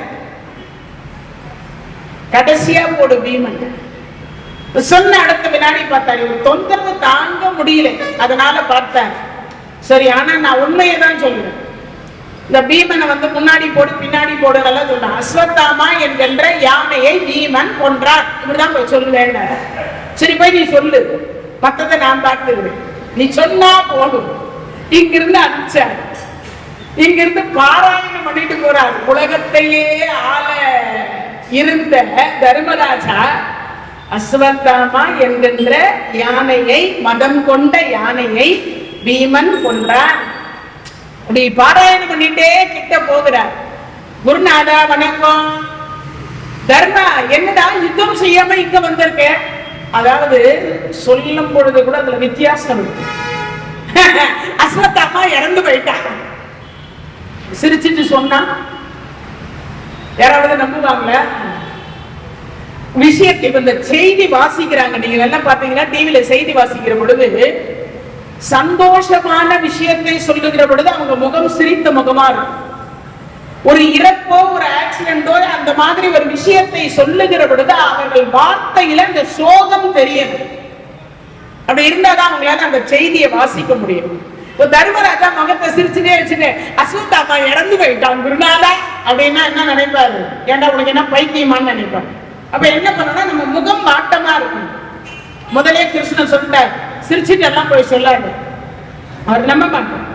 கடைசியா போடு பீமன். சொன்ன அடுத்த வினாடி பார்த்தாரு, ஒரு தொந்தரவு தாங்க முடியல, அதனால பார்த்தார். சரி, ஆனா நான் உண்மையை தான் சொல்லுவேன். இந்த பீமனை வந்து முன்னாடி போடு பின்னாடி போடுறதெல்லாம் சொல்றேன். அஸ்வத்தாமா என்கின்ற யானையை பீமன் கொன்றார், இப்படிதான் போய் சொல்லுவேன். சரி, போய் நீ சொல்லு, மத்ததை நான் பார்த்துக்கிறேன், நீ சொன்னா போடும். இங்கிருந்து அனுப்பிச்சார். இங்கிருந்து பாராயணம் பண்ணிட்டு போறார். உலகத்தையே ஆள இருந்த தர்மராஜா அஸ்வத்தாமா என்கின்ற யானையை, மதம் கொண்ட யானையை பீமன் கொன்றார். அப்படி பாராயணம் பண்ணிட்டே கிட்ட போகிறார். குருநாதா வணக்கம். தர்மா, என்னடா யுத்தம் செய்யாம இங்க வந்திருக்க? அதாவது சொல்லும் பொழுது கூட அதுல வித்தியாசம் இருக்கு. அஸ்வத்தாமா இறந்து போயிட்டாங்க சிரிச்சிட்டு சொன்னா யாராவது நம்புவாங்கள? விஷயத்தை இந்த செய்தி வாசிக்கிறாங்க. நீங்க எல்லாம் பாத்தீங்கன்னா டிவியில செய்தி வாசிக்கிற பொழுது சந்தோஷமான விஷயத்தை சொல்லுகிற பொழுது அவங்க முகம் சிரித்த முகமா இருக்கும். ஒரு இறப்போ ஒரு ஆக்சிடென்டோ அந்த மாதிரி ஒரு விஷயத்தை சொல்லுகிற பொழுது அவர்கள் வார்த்தையில அந்த சோகம் தெரியும். அப்படி இருந்தாதான் அவங்களால அந்த செய்தியை வாசிக்க முடியும். தர்மராஜா முகத்தை சிரிச்சுட்டே வச்சுட்டு அஸ்வத்தாமா இறந்து போயிட்டான் குருநாதா அப்படின்னா என்ன நினைப்பாரு? ஏன்டா உனக்கு என்ன பைத்தியமான்னு நினைப்பாரு. அப்ப என்ன பண்ணணும்னா நம்ம முகம் வாட்டமா இருக்கும். முதலே கிருஷ்ணன் சொல்லிட்டார், சிரிச்சுட்டு எல்லாம் போய் சொல்லாது, அவர் நம்ப மாட்டார்.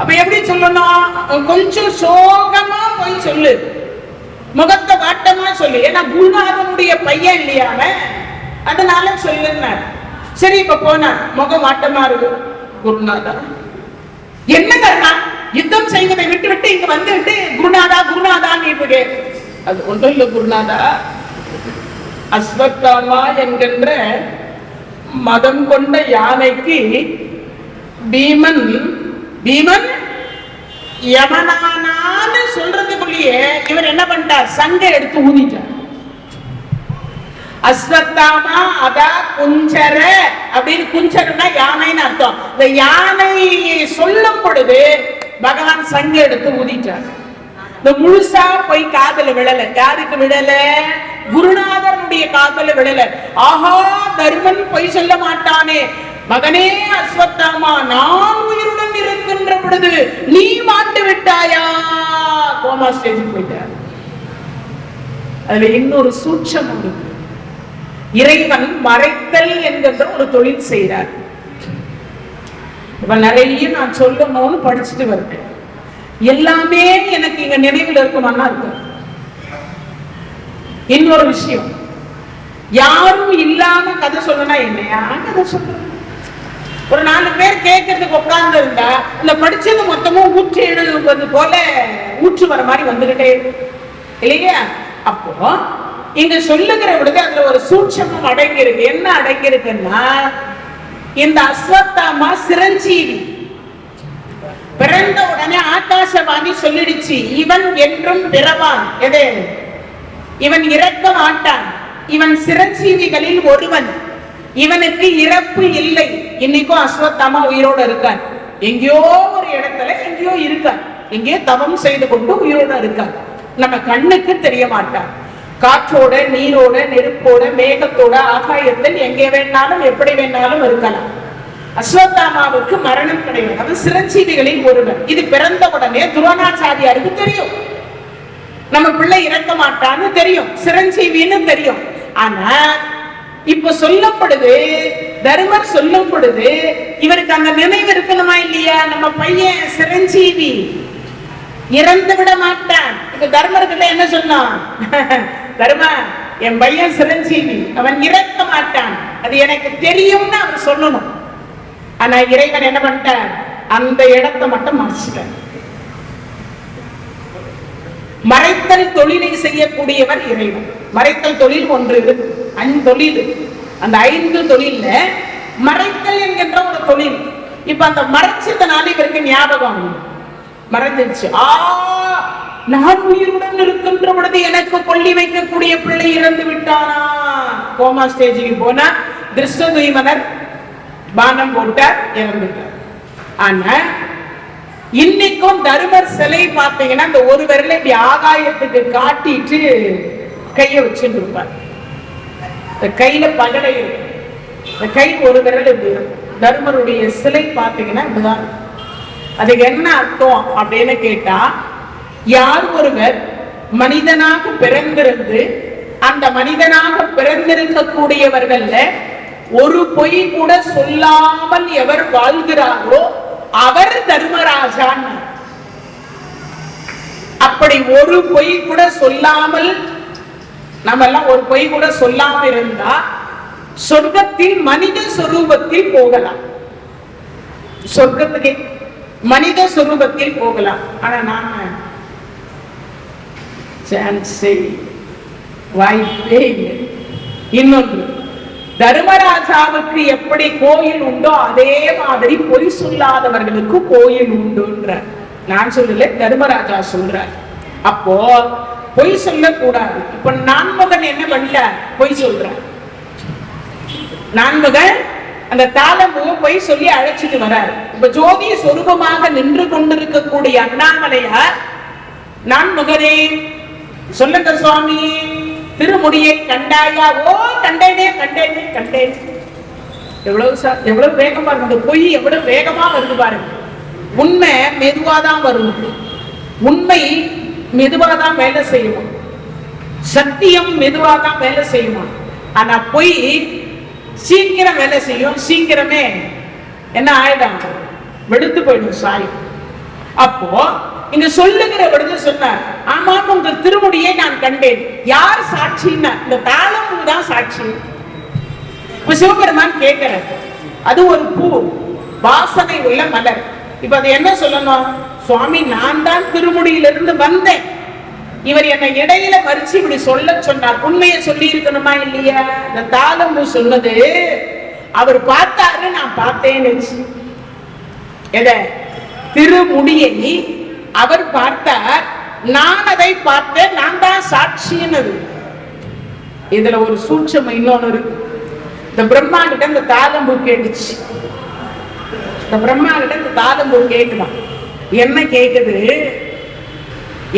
அப்ப எப்படி சொல்லணும்? கொஞ்சம் சோகமா போய் சொல்லு, முகத்தை வாட்டமா சொல்லு. ஏன்னா குருநாதனுடைய பையன் இல்லையா, அதனால சொல்லுன்னார். சரி, இப்ப போனா முகம் வாட்டமா இருக்கு. குருநாதா என்ன கர்ணா, யுத்தம் செய்வதை விட்டு விட்டு இங்க வந்துட்டு குருநாதா குருநாதான் இருக்கு. அது ஒன்றும் இல்ல குருநாதா, அஸ்வத்தாமா என்கின்ற மதம் கொண்ட யானைக்கு பீமன் யமனானான்னு சொல்றதுக்குள்ளேயே இவர் என்ன பண்ணிட்டார்? சங்கை எடுத்து ஊதிட்டார். அஸ்வத்தாமா அதா குஞ்சர அப்படின்னு, குஞ்சரன்னா யானைன்னு அர்த்தம். இந்த யானை சொல்லும் பொழுது பகவான் சங்கை எடுத்து ஊதிட்டார். இந்த முழுசா போய் காதல விழல. யாருக்கு விழல? குருநாதனுடைய காதல விழல. ஆஹா, தர்மன் பொய் சொல்ல மாட்டானே, மகனே அஸ்வத்தாமா, நான் உயிருடன் இருக்கின்ற பொழுது நீ மாண்டு விட்டாயா? கோமா ஸ்டேஜுக்கு போயிட்டார். அதுல இன்னொரு சூட்சம் இருக்கு. இறைவன் மறைத்தல் என்கின்ற ஒரு தொழில் செய்கிறார். இப்ப நிறைய நான் சொல்லணும்னு படிச்சுட்டு வருவேன். எல்லாமே எனக்கு இங்க நினைவில் இருக்குமானா இருக்கு. இன்னொரு விஷயம், யாரும் இல்லாம கதை சொல்லனா என்னையா கதை சொல்ற? ஒரு 4 பேர் கேட்கறதுக்கு உட்கார்ந்து இருந்தா இந்த படிச்சது மொத்தமும் ஊற்றி எழுதுவது போல ஊற்று வர மாதிரி வந்துகிட்டே இல்லையா? அப்போ இங்க சொல்லுகிற பொழுது அதுல ஒரு சூட்சமும் அடங்கி இருக்கு. என்ன அடங்கி இருக்குன்னா, இந்த அஸ்வத்தாமா சிரஞ்சீவி. பிறந்த உடனே ஆகாசவாணி சொல்லிடுச்சு, இவன் என்றும் பிறவான். எதே? இவன் இறக்க மாட்டான், இவன் சிரஞ்சீவிகளில் ஒருவன், இவனுக்கு இறப்பு இல்லை. இன்னைக்கும் அஸ்வத்தாமா உயிரோட இருக்கான். எங்கேயோ ஒரு இடத்துல எங்கேயோ இருக்கான், எங்கேயோ தவம் செய்து கொண்டு உயிரோட இருக்கான். நம்ம கண்ணுக்கு தெரிய மாட்டான். காற்றோட, நீரோட, நெருப்போட, மேகத்தோட, ஆகாயத்தில் எங்கே வேணாலும் எப்படி வேணாலும் இருக்கலாம். அஸ்வத்தாமாவுக்கு மரணம் கிடையாது. அது சிரஞ்சீவிகளில் ஒருவர். இது பிறந்த உடனே துரோணாச்சாரியாருக்கு தெரியும், நம்ம பிள்ளை இறக்க மாட்டான்னு தெரியும், சிரஞ்சீவின்னு தெரியும். ஆனா இப்ப சொல்லப்படுது, தர்மர் சொல்லும் பொழுது இவருக்கு அந்த நினைவு இருக்கணுமா இல்லையா? நம்ம பையன் சிரஞ்சீவி, இறந்து விட மாட்டான். இப்ப தர்மர்கிட்ட என்ன சொன்னான்? தர்மா, என் பையன் சிரஞ்சீவி, அவன் இறக்க மாட்டான், அது எனக்கு தெரியும்னு அவர் சொல்லணும். ஆனா இறைவன் என்ன பண்ணிட்டார்? அந்த இடத்தை மட்டும் மறைச்சிட்டார். மறைத்தல் தொழிலை செய்யக்கூடியவர் இறைவன். மறைத்தல் தொழில் ஒன்று இருக்கு, 5 தொழில். அந்த 5 தொழில்ல மறைத்தல் என்கின்ற ஒரு தொழில். இப்ப அந்த மறைச்சதுனால இவருக்கு ஞாபகம் மறைஞ்சிருச்சு. நான் உயிருடன் இருக்கின்ற பொழுது எனக்கு கொல்லி வைக்கக்கூடிய பிள்ளை இறந்து விட்டானா? கோமா ஸ்டேஜுக்கு போனா திருஷ்டதுய்மனர் பானம் போட்டார், இறந்துட்டார். ஆனா இன்னைக்கும் தர்மர் சிலை பார்த்தீங்கன்னா அந்த ஒரு விரலை இப்படி ஆகாயத்துக்கு காட்டிட்டு கைய வச்சுட்டு இருப்பார். கையில பகடை இருக்கு, கை ஒரு விரல் இப்படி இருக்கும். தர்மருடைய சிலை பார்த்தீங்கன்னா இப்படிதான். அதுக்கு என்ன அர்த்தம் அப்படின்னு கேட்டா, யார் ஒருவர் மனிதனாக பிறந்திருந்து அந்த மனிதனாக பிறந்திருக்கக்கூடியவர்கள்ல ஒரு பொய் கூட சொல்லாமல் எவர் வாழ்கிறாரோ அவர் தர்மராஜான். அப்படி ஒரு பொய் கூட சொல்லாமல், நம்ம எல்லாம் ஒரு பொய் கூட சொல்லாம இருந்தா சொர்க்கத்தில் மனித சொரூபத்தில் போகலாம். சொர்க்கத்துக்கு மனித சொரூபத்தில் போகலாம். ஆனா நாம சான்ஸே வாய்ப்பே இல்லை. இன்னொன்று, தர்மராஜாவுக்கு எப்படி கோயில் உண்டோ அதே மாதிரி பொய் சொல்லாதவர்களுக்கு கோயில் உண்டுன்ற. நான் சொல்லல, தர்மராஜா சொல்றார். அப்போ பொய் சொல்லக்கூடாது. இப்ப நான்மகன் என்ன பண்ண, பொய் சொல்ற. நான்மகன் அந்த தாளம்பூவை பொய் சொல்லி அழைச்சிட்டு வர்றாரு. இப்ப ஜோதி சொரூபமாக நின்று கொண்டிருக்கக்கூடிய அண்ணாமலையார், நான்மகனே சொல்லுங்க சுவாமி, திருமுடியை கண்டாயா? ஓ கண்டேனே கண்டேனே கண்டேன். எவ்வளவு வேகமா இருக்கு பொய், எவ்வளவு வேகமா வருது பாருங்க. உண்மை மெதுவாதான் வரும், உண்மை மெதுவாதான் வேலை செய்யும், சத்தியம் மெதுவாதான் வேலை செய்யுமா. ஆனா பொய் சீக்கிரம் வேலை செய்யும், சீக்கிரமே என்ன ஆயிடும், வெளுத்து போயிடும், சாயும். அப்போ இங்க சொல்லுகிற பொழுது சொன்னார், ஆமாம் உங்கள் திருமுடியை நான் கண்டேன். யார் சாட்சின்னா இந்த தாளம்பூ தான் சாட்சி. இப்ப சிவபெருமான் கேட்கிற, அது ஒரு பூ, வாசனை உள்ள மலர். இப்ப அது என்ன சொல்லணும், சுவாமி நான் தான் திருமுடியிலிருந்து வந்தேன், இவர் என்னை இடையில மறிச்சு இப்படி சொல்ல சொன்னார். உண்மையை சொல்லி இருக்கணுமா இல்லையா? இந்த தாளம்பூ சொன்னது அவர் பார்த்தாரு, நான் பார்த்தேன்னு. எதை? திருமுடியை அவர் பார்த்தார், நான் அதை பார்த்தேன், நான் தான் சாட்சியினது. இதுல ஒரு சூட்சம் இன்னொன்னு இருக்கு. இந்த பிரம்மா கிட்ட இந்த தாளம்பூ கேட்டுச்சு. இந்த பிரம்மா கிட்ட இந்த தாளம்பூ கேட்குதான். என்ன கேக்குது?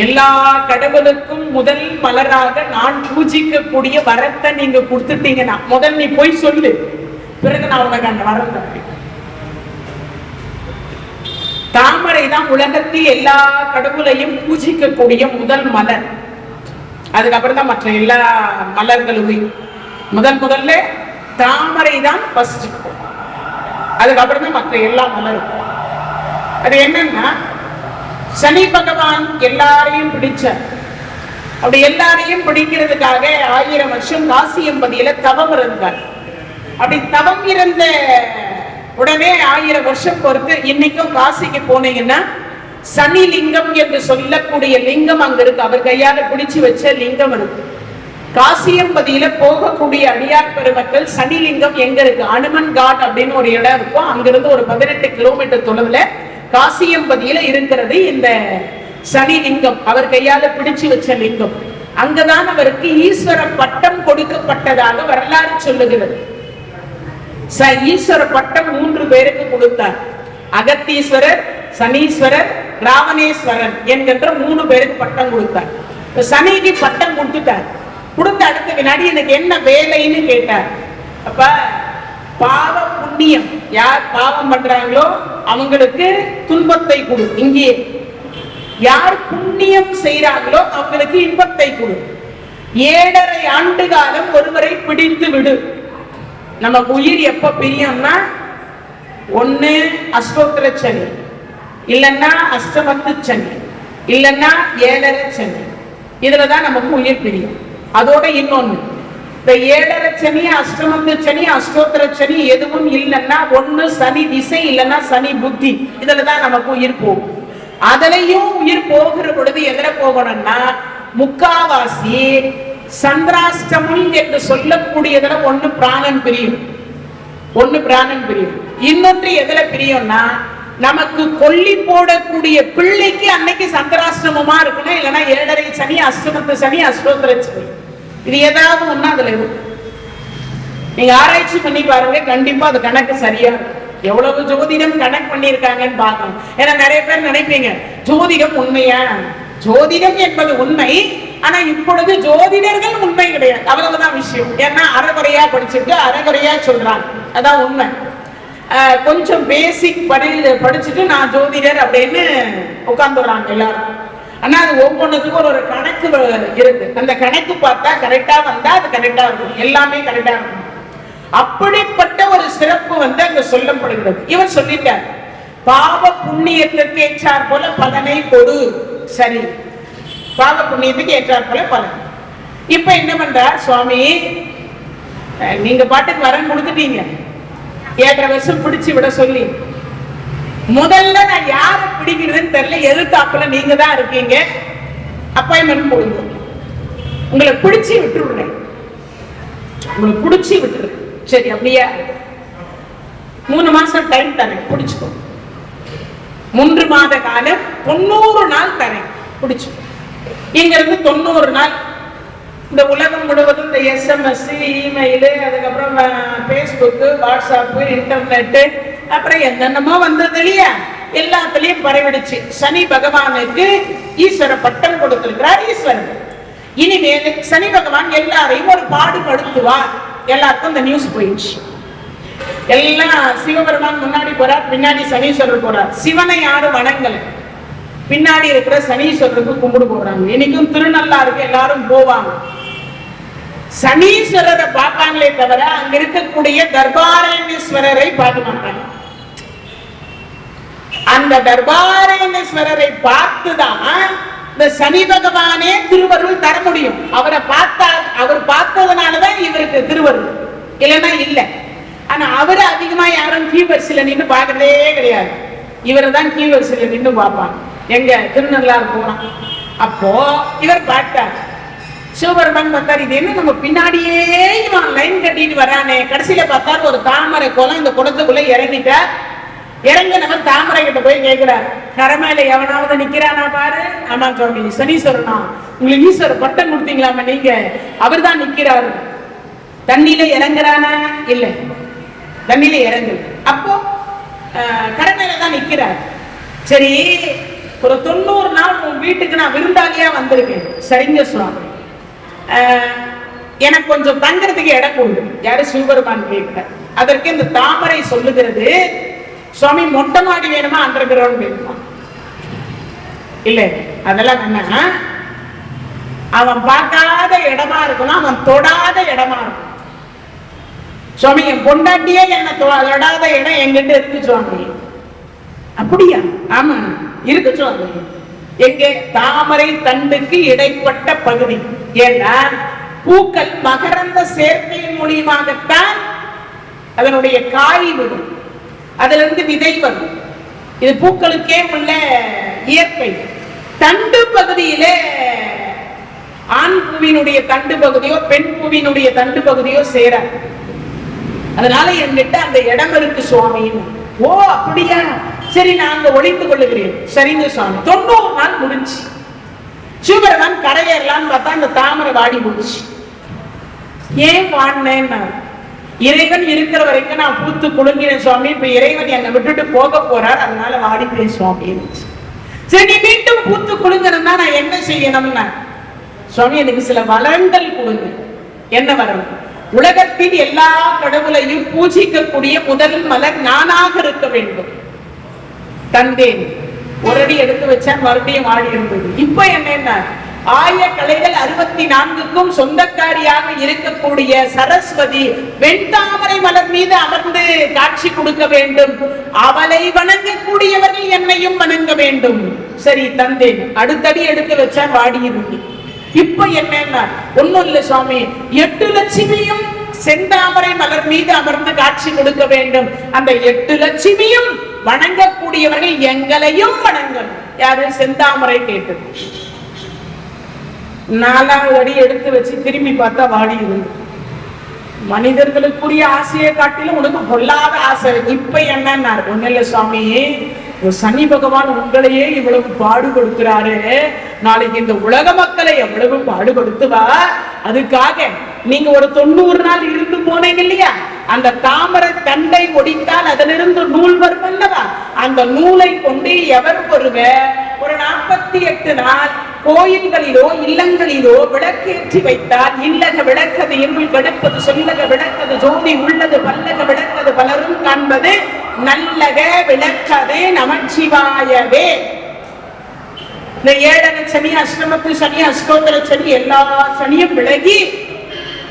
எல்லா கடவுளுக்கும் முதல் மலராக நான் பூஜிக்கக்கூடிய வரத்தை நீங்க கொடுத்துட்டீங்கன்னா, முதல் நீ போய் சொல்லு, பிறகு நான் உனக்கு அந்த வரம் தரேன். தாமரை தான் உலகத்தில் எல்லா கடவுளையும் பூஜிக்கக்கூடிய முதல் மலர். அதுக்கப்புறம் தான் மற்ற எல்லா மலர்களுமே. முதல்ல தாமரை தான் ஃபர்ஸ்ட், அதுக்கப்புறம் தான் மற்ற எல்லா மலரும். அது என்னன்னா, சனி பகவான் எல்லாரையும் பிடிச்சார். அப்படி எல்லாரையும் பிடிக்கிறதுக்காக 1000 வருஷம் காசியம்பதியில தவம் இருந்தார். அப்படி தவம் இருந்த உடனே 1000 வருஷம் பொறுத்து இன்னைக்கும் காசிக்கு போனீங்கன்னா சனி லிங்கம் என்று சொல்லக்கூடிய லிங்கம் அங்க இருக்கு. அவர் கையால பிடிச்சு வச்ச லிங்கம் இருக்கு. காசியம்பதியில போகக்கூடிய அடியார் பெருமக்கள் சனி லிங்கம் எங்க இருக்கு, அனுமன் காட் அப்படின்னு ஒரு இடம் இருக்கும். அங்கிருந்து ஒரு 18 கிலோமீட்டர் தொலைவுல காசியம்பதியில இருக்கிறது இந்த சனி லிங்கம், அவர் கையால பிடிச்சு வச்ச லிங்கம். அங்கதான் அவருக்கு ஈஸ்வர பட்டம் கொடுக்கப்பட்டதாக வரலாறு சொல்லுகிறது. ஈஸ்வர பட்டம் 3 பேருக்கு கொடுத்தார். அகத்தீஸ்வரர், சனீஸ்வரர், ராவணேஸ்வரன் என்கின்ற 3 பேருக்கு பட்டம் கொடுத்தார். சனிக்கு பட்டம் கொடுத்துட்டார். கொடுத்த அடுத்த வினாடி எனக்கு என்ன வேலைன்னு கேட்டார். அப்ப பாவ புண்ணியம், யார் பாவம் பண்றாங்களோ அவங்களுக்கு துன்பத்தை கொடு, இங்கே யார் புண்ணியம் செய்யறாங்களோ அவங்களுக்கு இன்பத்தை கொடு. 7.5 ஆண்டு காலம் ஒருவரை பிடித்து விடு. நமக்கு உயிர் எப்ப பிரியம்னா, ஒண்ணு அஷ்டோத்திர சனி, இல்லைன்னா அஷ்டமத்து சனி, இல்லைன்னா 7.5 சனி. இதுலதான் நமக்கு உயிர் பிரியும். அதோட இன்னொன்னு, இந்த 7.5 சனி, அஷ்டமத்து சனி, அஷ்டோத்திர சனி எதுவும் இல்லைன்னா ஒண்ணு சனி திசை, இல்லைன்னா சனி புத்தி. இதுலதான் நமக்கு உயிர் போகும். அதுலயும் உயிர் போகிற பொழுது எதிர போகணும்னா முக்காவாசி சந்திராஷ்டமம் என்று சொல்லக்கூடியதுல ஒண்ணு பிராணன் பிரியும், இன்னொன்று எதுல பிரியும்னா நமக்கு கொல்லி போடக்கூடிய பிள்ளைக்கு அன்னைக்கு சந்திராஷ்டமமா இருக்கணும், இல்லைன்னா 7.5 சனி, அஷ்டமத்து சனி, அஷ்டோத்திர சனி. இது ஏதாவது ஒண்ணு அதுல இருக்கும். நீங்க ஆராய்ச்சி பண்ணி பாருங்க, கண்டிப்பா அது கணக்கு சரியா இருக்கும். எவ்வளவு ஜோதிடம் கணக்கு பண்ணிருக்காங்கன்னு பார்க்கணும். ஏன்னா நிறைய பேர் நினைப்பீங்க ஜோதிடம் உண்மையா, ஜோதிடம் என்பது உண்மை, ஆனா இப்பொழுது ஜோதிடர்கள் உண்மை கிடையாது, அவ்வளவுதான் விஷயம். ஏன்னா அரைகுறையா படிச்சுட்டு அரைகுறையா சொல்றாங்க, அதான் உண்மை. கொஞ்சம் பேசிக் படிச்சுட்டு நான் ஜோதிடர் அப்படின்னு உட்கார்ந்துடுறாங்க எல்லாரும். ஆனா அது ஒவ்வொன்றுக்கும் ஒரு கணக்கு இருக்கு. அந்த கணக்கு பார்த்தா கரெக்டா வந்தா அது கரெக்டா இருக்கும், எல்லாமே கரெக்டா இருக்கும். அப்படிப்பட்ட ஒரு சிறப்பு அங்க சொல்லப்படுகிறது. இவர் சொல்லிட்டார், பாவ புண்ணியத்திற்கு ஏற்றார் போல பலனை கொடு. சரி, பாவ புண்ணியத்துக்கு ஏற்றார் போல பலன். இப்ப என்ன பண்றார் சுவாமி, நீங்க பாட்டுக்கு வரன் கொடுத்துட்டீங்க, 7.5 வருஷம் பிடிச்சு விட சொல்லி, முதல்ல நான் யார பிடிக்கிறதுன்னு தெரியல, எதிர்த்தாப்புல நீங்க தான் இருக்கீங்க, அப்பாயின்மெண்ட் கொடுங்க, உங்களை பிடிச்சி விட்டுருறேன், உங்களை பிடிச்சி விட்டுரு. சரி அப்படியா, 3 மாசம் டைம் தரேன், பிடிச்சுக்கோ. 3 மாத காலம் 90 நாள் தரேன், பிடிச்சுக்கோ. இங்க இருந்து 90 நாள் இந்த உலகம் முழுவதும் இந்த SMS, இமெயிலு, அதுக்கப்புறம் Facebook, வாட்ஸ்அப், இன்டர்நெட், அப்புறம் என்னென்னமோ வந்தது இல்லையா, எல்லாத்துலயும் பரவிடுச்சு. சனி பகவானுக்கு ஈஸ்வர பட்டம் கொடுத்திருக்கிறார் ஈஸ்வரன். இனிமேல் சனி பகவான் எல்லாரையும் ஒரு பாடுபடுத்துவார். எல்லாருக்கும் இந்த நியூஸ் போயிடுச்சு. எல்லாம் சிவபெருமான் முன்னாடி போறார், பின்னாடி சனீஸ்வரர் போறார். சிவனை யாரும் வணங்கல, பின்னாடி இருக்கிற சனீஸ்வரருக்கு கும்பிடு போடுறாங்க. இன்னைக்கும் திருநள்ளாருக்கு எல்லாரும் போவாங்க. சனீஸ்வரரை பார்ப்பாங்களே தவிர அங்க இருக்கக்கூடிய தர்பாரண்யேஸ்வரரை பார்க்க மாட்டாங்க. அந்த தர்பாரண்யேஸ்வரரை பார்த்துதான் இந்த சனி பகவானே திருவருள் தர முடியும். அவரை பார்த்தா, அவர் பார்த்ததுனாலதான் இவருக்கு திருவருள், இல்லைன்னா இல்ல. ஆனா அவரு அதிகமா யாரும் கீவரிசையில நின்று பார்க்கறதே கிடையாது. இவரை தான் கீவரிசையில நின்று பார்ப்பாங்க. எங்க திருநள்ளாறு போனா அப்போ இவர் பார்த்தார். சிவபெருமான் பார்த்தார், இது என்ன நம்ம பின்னாடியே இவன் லைன் கட்டிட்டு வரானே. கடைசியில பார்த்தார் ஒரு தாமரை கோலம் இந்த குளத்துக்குள்ள இறங்கிட்டார். இறங்கினவர் தாமரை கிட்ட போய் கேட்கிறார், கரமேல எவனாவது நிக்கிறானா பாரு. ஆமா சுவாமி, சனீஸ்வரனா, உங்களுக்கு ஈஸ்வர பட்டம் கொடுத்தீங்களாம நீங்க, அவர் தான் நிக்கிறாரு. தண்ணியில இறங்குறானா? இல்ல, தண்ணியில இறங்கு. அப்போ கரமேல தான் நிக்கிறார். சரி, ஒரு 90 நாள் உன் வீட்டுக்கு நான் விருந்தாளியா வந்திருக்கேன். சரிங்க சுவாமி, எனக்கு கொஞ்சம் தங்கறதுக்கு இடம் கொடுங்க. யாரு? சிவபெருமான் கேட்கிறார். அதற்கு இந்த தாமரை சொல்லுகிறது, சுவாமி மொட்டை மாடி வேணுமா, அண்டர் கிரவுண்ட் வேணுமா? இல்ல, அதெல்லாம் என்ன, அவன் பார்க்காத இடமா இருக்கணும், அவன் தொடாத இடமா இருக்கும். சுவாமி என் பொண்டாட்டியே என்ன தொடாத இடம் எங்கிட்ட இருக்கு சுவாமி. அப்படியா? ஆமா இருக்கு சுவாமி. எங்க? தாமரை தண்டுக்கு இடைப்பட்ட பகுதி. ஏன்னா பூக்கள் மகரந்த சேர்க்கையின் மூலியமாகத்தான் அதனுடைய காய் விடும், அதுல இருந்து விதை வரும். இது பூக்களுக்கே உள்ள இயற்கை. தண்டு பகுதியிலே ஆண் பூவினுடைய தண்டு பகுதியோ பெண் பூவினுடைய தண்டு பகுதியோ சேர, அதனால என்கிட்ட அந்த இடம் இருக்கு சுவாமின்னு. ஓ அப்படியா, சரி நாங்க ஒழித்துக் கொள்ளுகிறேன். சரிங்க சுவாமி. 90 நாள் முடிஞ்சு சிவபெருமான் கரையேறலான்னு பார்த்தா அந்த தாமரை வாடி முடிச்சு. ஏன் வாடினேன்னா, இறைவன் இருக்கிற வரைக்கும் நான் பூத்து குலுங்கினேன் சுவாமி, இப்ப இறைவன் என்னை விட்டுட்டு போக போறார், அதனால வாடிப்பேன் சுவாமி. சரி, நீ மீண்டும் பூத்து குலுங்கணும்னா நான் என்ன செய்யணும்னா, சுவாமி எனக்கு சில வளங்கள் கொடுங்க. என்ன வரம்? உலகத்தின் எல்லா கடவுளையும் பூஜிக்கக்கூடிய முதல் மலர் நானாக இருக்க வேண்டும். தந்தேன். ஒரு அடி எடுத்து வச்சா மறுபடியும் ஆடி இருந்தது. இப்ப என்ன, ஆய கலைகள் 64க்கும் சொந்தக்காரியாக இருக்கக்கூடிய சரஸ்வதி வெண்தாமரை மலர் மீது அமர்ந்து காட்சி கொடுக்க வேண்டும். அவளை வணங்கக்கூடியவர்கள் என்னையும் வணங்க வேண்டும். சரி தந்தேன். அடுத்தடி எடுத்து வச்சா வாடி இருக்கு. இப்ப என்ன, ஒண்ணும் இல்ல சுவாமி, 8 லட்சுமியும் செந்தாமரை மலர் மீது அமர்ந்து காட்சி கொடுக்க வேண்டும். அந்த 8 லட்சுமியும் வணங்கக்கூடியவர்கள் எங்களையும் வணங்கணும். யாரு? செந்தாமரை கேட்டது. 4வது அடி எடுத்து வச்சு திரும்பி பார்த்தா வாடி இருந்து. மனிதர்களுக்குரிய ஆசையை காட்டிலும் உனக்கு பொல்லாத ஆசை. இப்ப என்ன? ஒண்ணு இல்ல சுவாமி, சனி பகவான் உங்களையே இவ்வளவு பாடுபடுத்துறாரு, நாளைக்கு இந்த உலக மக்களை எவ்வளவு பாடுபடுத்துவா, அதுக்காக நீங்க ஒரு 90 நாள் இருந்து போனீங்க இல்லையா, அந்த தாமரை தண்டை ஒடித்தால் அதிலிருந்து நூல் வரும் அல்லவா, அந்த நூலை கொண்டு எவர் ஒருவர் ஒரு 48 நாள் கோயில்களிலோ இல்லங்களிலோ விளக்கேற்றி வைத்தால், இல்லக விளக்கது இருள் கெடுப்பது, சொல்லக விளக்கது ஜோதி உள்ளது, பல்லக விளக்கது பலரும் காண்பது, நல்லக விளக்கது நமச்சிவாயவே. இந்த 7 சனி, அஷ்டமத்து சனி, அஷ்டோத்தர சனி, எல்லா சனியும் விலகி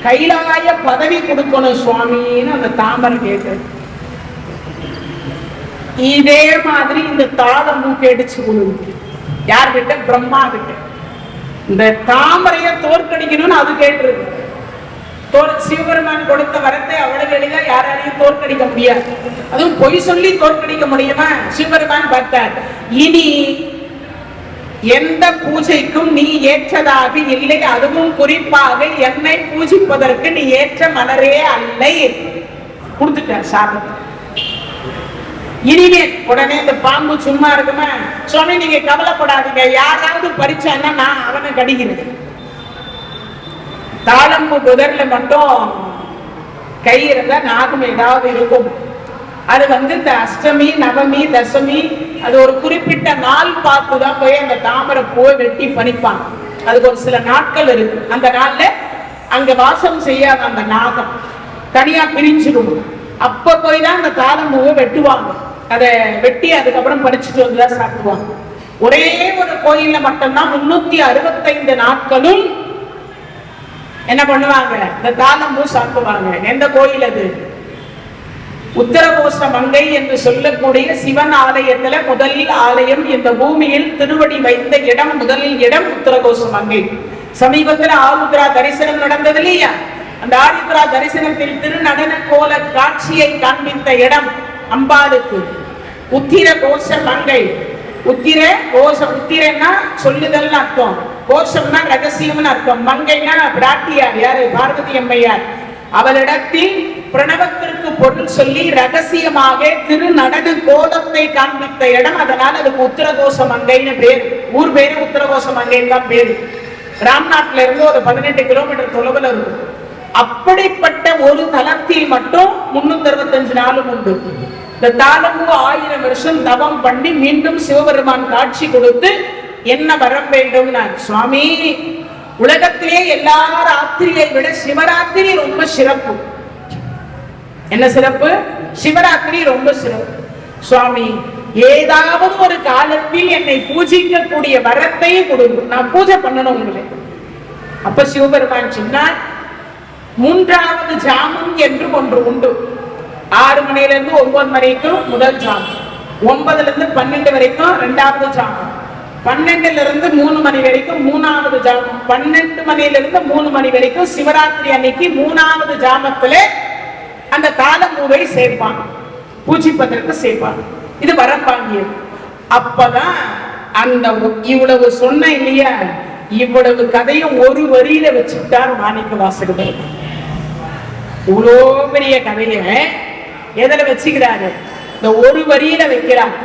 கைலாய பதவி கொடுக்கணும் சுவாமின்னு அந்த தாமரை கேட்க. இதே மாதிரி இந்த தாளம் மூக்கடிச்சு கொடுக்கு. யார்கிட்ட? பிரம்மா கிட்ட. இந்த தாமரைய தோற்கடிக்கணும்னு அது கேட்டிருக்கு. சிவபெருமான் கொடுத்த வரத்தை அவ்வளவு எளிதா யாராலையும் தோற்கடிக்க முடியாது. அதுவும் பொய் சொல்லி தோற்கடிக்க முடியுமா? சிவபெருமான் பார்த்தார், இனி எந்த பூஜைக்கும் நீ ஏற்றதாக இல்லை, அதுவும் குறிப்பாக என்னை பூஜிப்பதற்கு நீ ஏற்ற மலரே அல்ல. கொடுத்துட்டார் சாபத்தை. இனிமே உடனே இந்த பாம்பு சும்மா இருக்குமே, சுவாமி நீங்க கவலைப்படாதீங்க, யாராவது பறிச்சான்னா நான் அவனை கடிக்கிறது. தாழம்பு புதர்ல மட்டும் கை இருந்தா நாகம் ஏதாவது இருக்கும். அது இந்த அஷ்டமி நவமி தசமி அது ஒரு குறிப்பிட்ட நாள் பார்த்துதான் போய் அந்த தாமரை பூவை வெட்டி பறிப்பாங்க. அதுக்கு ஒரு சில நாட்கள் இருக்கு. அந்த நாள்ல அங்க வாசம் செய்யாத அந்த நாகம் தனியா பிரிஞ்சிடும். அப்ப போய் தான் அந்த தாழம்பூவை வெட்டுவாங்க. அதை வெட்டி அதுக்கப்புறம் பறிச்சுட்டு வந்துதான் சாப்பிடுவாங்க. ஒரே ஒரு கோயில்ல மட்டும்தான் 365 நாட்களும் என்ன பண்ணுவாங்க, இந்த தாழம்பூ சாப்பிடுவாங்க. எந்த கோயில் அது? உத்தரகோச மங்கை என்று சொல்லக்கூடிய சிவன் ஆலயத்துல முதல் ஆலயம் இந்த பூமியில் திருவடி வைத்த இடம், முதலில் இடம் உத்தரகோச மங்கை. சமீபத்தில் ஆருத்ரா தரிசனம் நடந்தது இல்லையா? அந்த ஆருத்ரா தரிசனத்தில் திருநடன கோல காட்சியை காண்பித்த இடம் அம்பாளுக்கு உத்திர கோஷ மங்கை. உத்திர கோஷ, உத்திரன்னா சொல்லுதல் அர்த்தம், கோஷம்னா ரகசியம்னு அர்த்தம், மங்கைனா பிராட்டியார் யாரு? பார்வதி அம்மையார். அவளிடத்தில் பிரணவத்திற்கு பொருள் சொல்லி ரகசியமாக திருநடன கோலத்தை காண்பித்த இடம். அதனால அதுக்கு உத்தரகோச மங்கைன்னு பேரு. ஊர் பேரு உத்தரகோச மங்கைன்னு தான் பேரு. ராம்நாட்ல இருந்து ஒரு 18 கிலோமீட்டர் தொலைவில் இருக்கும். அப்படிப்பட்ட ஒரு தலத்தில் மட்டும் 365 நாளும் உண்டு. இந்த தாழம்பூ 1000 வருஷம் தவம் பண்ணி மீண்டும் சிவபெருமான் காட்சி கொடுத்து என்ன வரம் வேண்டும்? சுவாமி, உலகத்திலே எல்லா ராத்திரியை விட சிவராத்திரி ரொம்ப சிறப்பு. என்ன சிறப்பு? சிவராத்திரி ரொம்ப சிறப்பு. சுவாமி, ஏதாவது ஒரு காலத்தில் என்னை பூஜிக்கக்கூடிய வரத்தை கொடுங்க, நான் பூஜை பண்ணணும் உங்களை. அப்ப சிவபெருமான் சொன்னார், 3வது ஜாமம் என்று ஒன்று உண்டு. 6 மணில இருந்து 9 வரைக்கும் முதல் ஜாமம், 9ல இருந்து 12 வரைக்கும் 2வது ஜாமம், 12ல இருந்து 3 மணி வரைக்கும் 3வது ஜாமம், 12 மணில இருந்து 3 மணி வரைக்கும் சிவராத்திரி அன்னைக்கு 3வது ஜாமத்துல அந்த தாழம்பூவை சேர்ப்பான், பூஜிப்பதற்கு சேர்ப்பான். இது வரப்பாங்கியது. அப்பதான் அந்த இவ்வளவு சொன்ன இல்லையா, இவ்வளவு கதையும் ஒரு வரியில வச்சுட்டார் மாணிக்க வாசகர். இவ்வளோ பெரிய கதைய எதில வச்சுக்கிறாரு? இந்த ஒரு வரியில வைக்கிறார்.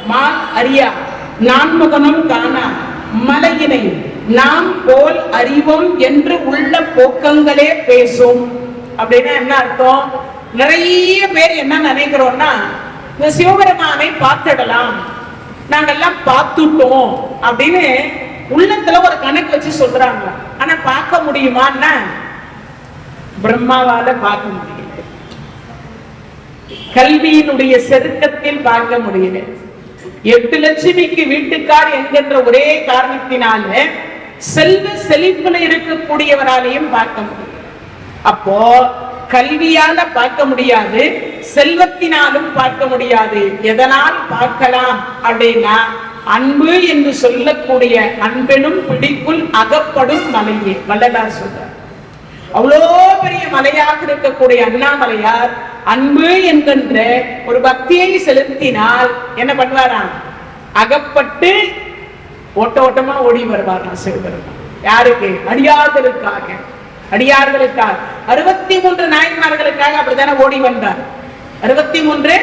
மால் அறியா நான்முகனும் காணா மலையினை நாம் போல் அறிவோம் என்று உள்ள போக்கங்களே பேசும். அப்படின்னா என்ன அர்த்தம்? நிறைய பேர் என்ன நினைக்கிறோம்னா, இந்த சிவபெருமானை பார்த்துடலாம், நாங்கெல்லாம் பார்த்துட்டோம் அப்படின்னு உள்ளத்துல ஒரு கணக்கு வச்சு சொல்றாங்க. ஆனா பார்க்க முடியுமான்னா பிரம்மாவால பார்க்க முடியல, கல்வியினுடைய செருக்கத்தில் பார்க்க முடியல, 8 லட்சுமிக்கு வீட்டுக்கார் என்கின்ற ஒரே காரணத்தினால செல்வ செழிப்புல இருக்கக்கூடியவராலையும் பார்க்க முடியும். அப்போ கல்வியால பார்க்க முடியாது, செல்வத்தினாலும் பார்க்க முடியாது. எதனால் பார்க்கலாம் அப்படின்னா, அன்பு என்று சொல்லக்கூடிய அன்பெனும் பிடிக்குள் அகப்படும் மலையே வள்ளலார் சொல்றார். அவ்வளோ பெரிய மலையாக இருக்கக்கூடிய அண்ணாமலையார் அன்பு என்கின்ற ஒரு பக்தியை செலுத்தினால் என்ன பண்ணுவாராம்? அகப்பட்டு ஓட்ட ஓட்டமா ஓடி வருவாராம் சிவபெருமான். யாருக்கு? அடியார்களுக்காக. அடியார்களுக்காக 63 நாயன்மார்களுக்காக அப்படித்தானே ஓடி வந்தார். 63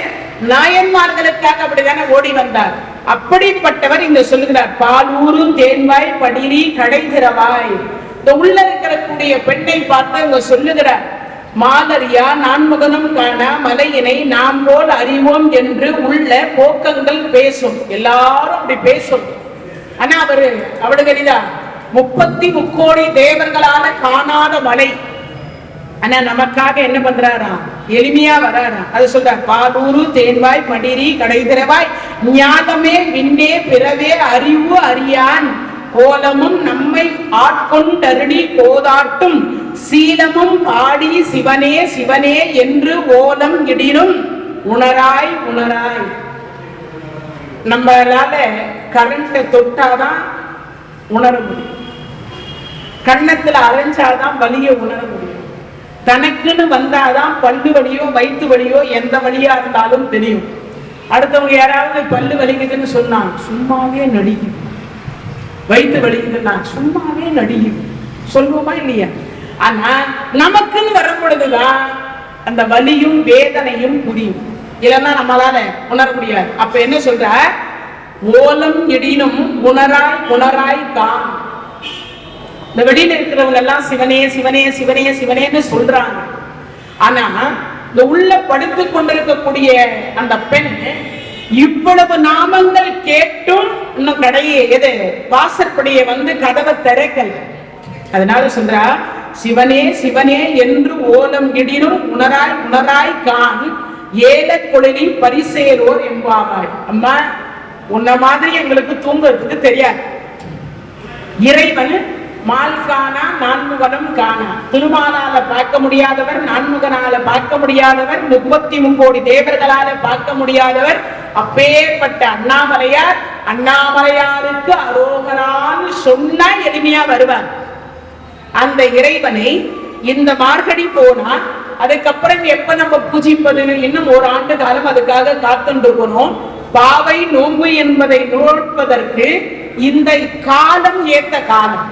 நாயன்மார்களுக்காக அப்படித்தானே ஓடி வந்தார். அப்படிப்பட்டவர் இங்க சொல்லுகிறார், பாலூரும் தேன்வாய் படிரி கடை திறவாய். இந்த உள்ள இருக்கக்கூடிய பெண்ணை பார்த்து இங்க சொல்லுகிறார், மாலரியா நான்முகனும் காணா மலையினை நாம் போல் அறிவோம் என்று உள்ள போக்கங்கள் பேசும். எல்லாரும் அப்படி பேசும். ஆனா அவளுக்கு தெரியுதா? 33 தேவர்களால காணாத மலை. ஆனா நமக்காக என்ன பண்றாரா? எளிமையா வராரா. அது சொல்ற, பாலூரு தேன்வாய் படிரி கடை திறவாய் ஞானமே விண்ணே பிறவே அறிவு அறியான் கோலமும் நம்மை ஆட்கொண்டருடி கோதாட்டும் சீலமும் பாடி சிவனே சிவனே என்று ஓலம் இடினும் உணராய் உணராய். நம்மளால கரண்ட தொட்டாதான் உணர முடியும், கண்ணத்துல அரைஞ்சாதான் வலிய உணர முடியும், தனக்குன்னு வந்தாதான் பல்லு வலியோ வயிற்று வலியோ எந்த வழியா இருந்தாலும் தெரியும். அடுத்தவங்க யாராவது பல்லு வலிக்குதுன்னு சொன்னா சும்மாவே நடிக்கும், வயிற்று வலிக்குதுன்னா சும்மாவே நடிக்கும், சொல்லுவோமா இல்லையா? ஆனா நமக்குன்னு வரும் பொழுதுதான் அந்த வலியும் வேதனையும் புரியும். இல்லைன்னா நம்மளால உணர முடியாது. அப்ப என்ன சொல்ற, ஓலம் எடினும் உணராய் உணராய் கான். இந்த வெளியில இருக்கிறவங்க எல்லாம் சிவனே சிவனே சிவனே சிவனேன்னு சொல்றாங்க. ஆனா இந்த உள்ள படுத்துக் கொண்டிருக்கக்கூடிய அந்த பெண் இவ்வளவு நாமங்கள் கேட்டும் இன்னும் கடையே எது வாசற்படியை வந்து கதவை திறக்கல. அதனால சொல்றா, சிவனே சிவனே என்று ஓலம் இடினும் உணராய் உணராய் கான் ஏல கொழினி பரிசேரோர் என்பாவாய். அம்மா, உன்ன மாதிரி எங்களுக்கு தூங்குறதுக்கு தெரியாது. இறைவன் மால் காணா நான்முகனும் காணா. திருமாலால பார்க்க முடியாதவர், நான்முகனால பார்க்க முடியாதவர், 33 கோடி தேவர்களால பார்க்க முடியாதவர். அப்பேற்பட்ட அண்ணாமலையார், அண்ணாமலையாருக்கு அரோகரான்னு சொன்னா எளிமையா வருவார். அந்த இறைவனை இந்த மார்கழி போனா அதுக்கப்புறம் எப்ப நம்ம பூஜிப்பது? இன்னும் 1 ஆண்டு காலம் அதுக்காக காத்துருக்கணும். பாவை நோன்பு என்பதை நோட்பதற்கு இந்த காலம் ஏற்ற காலம்.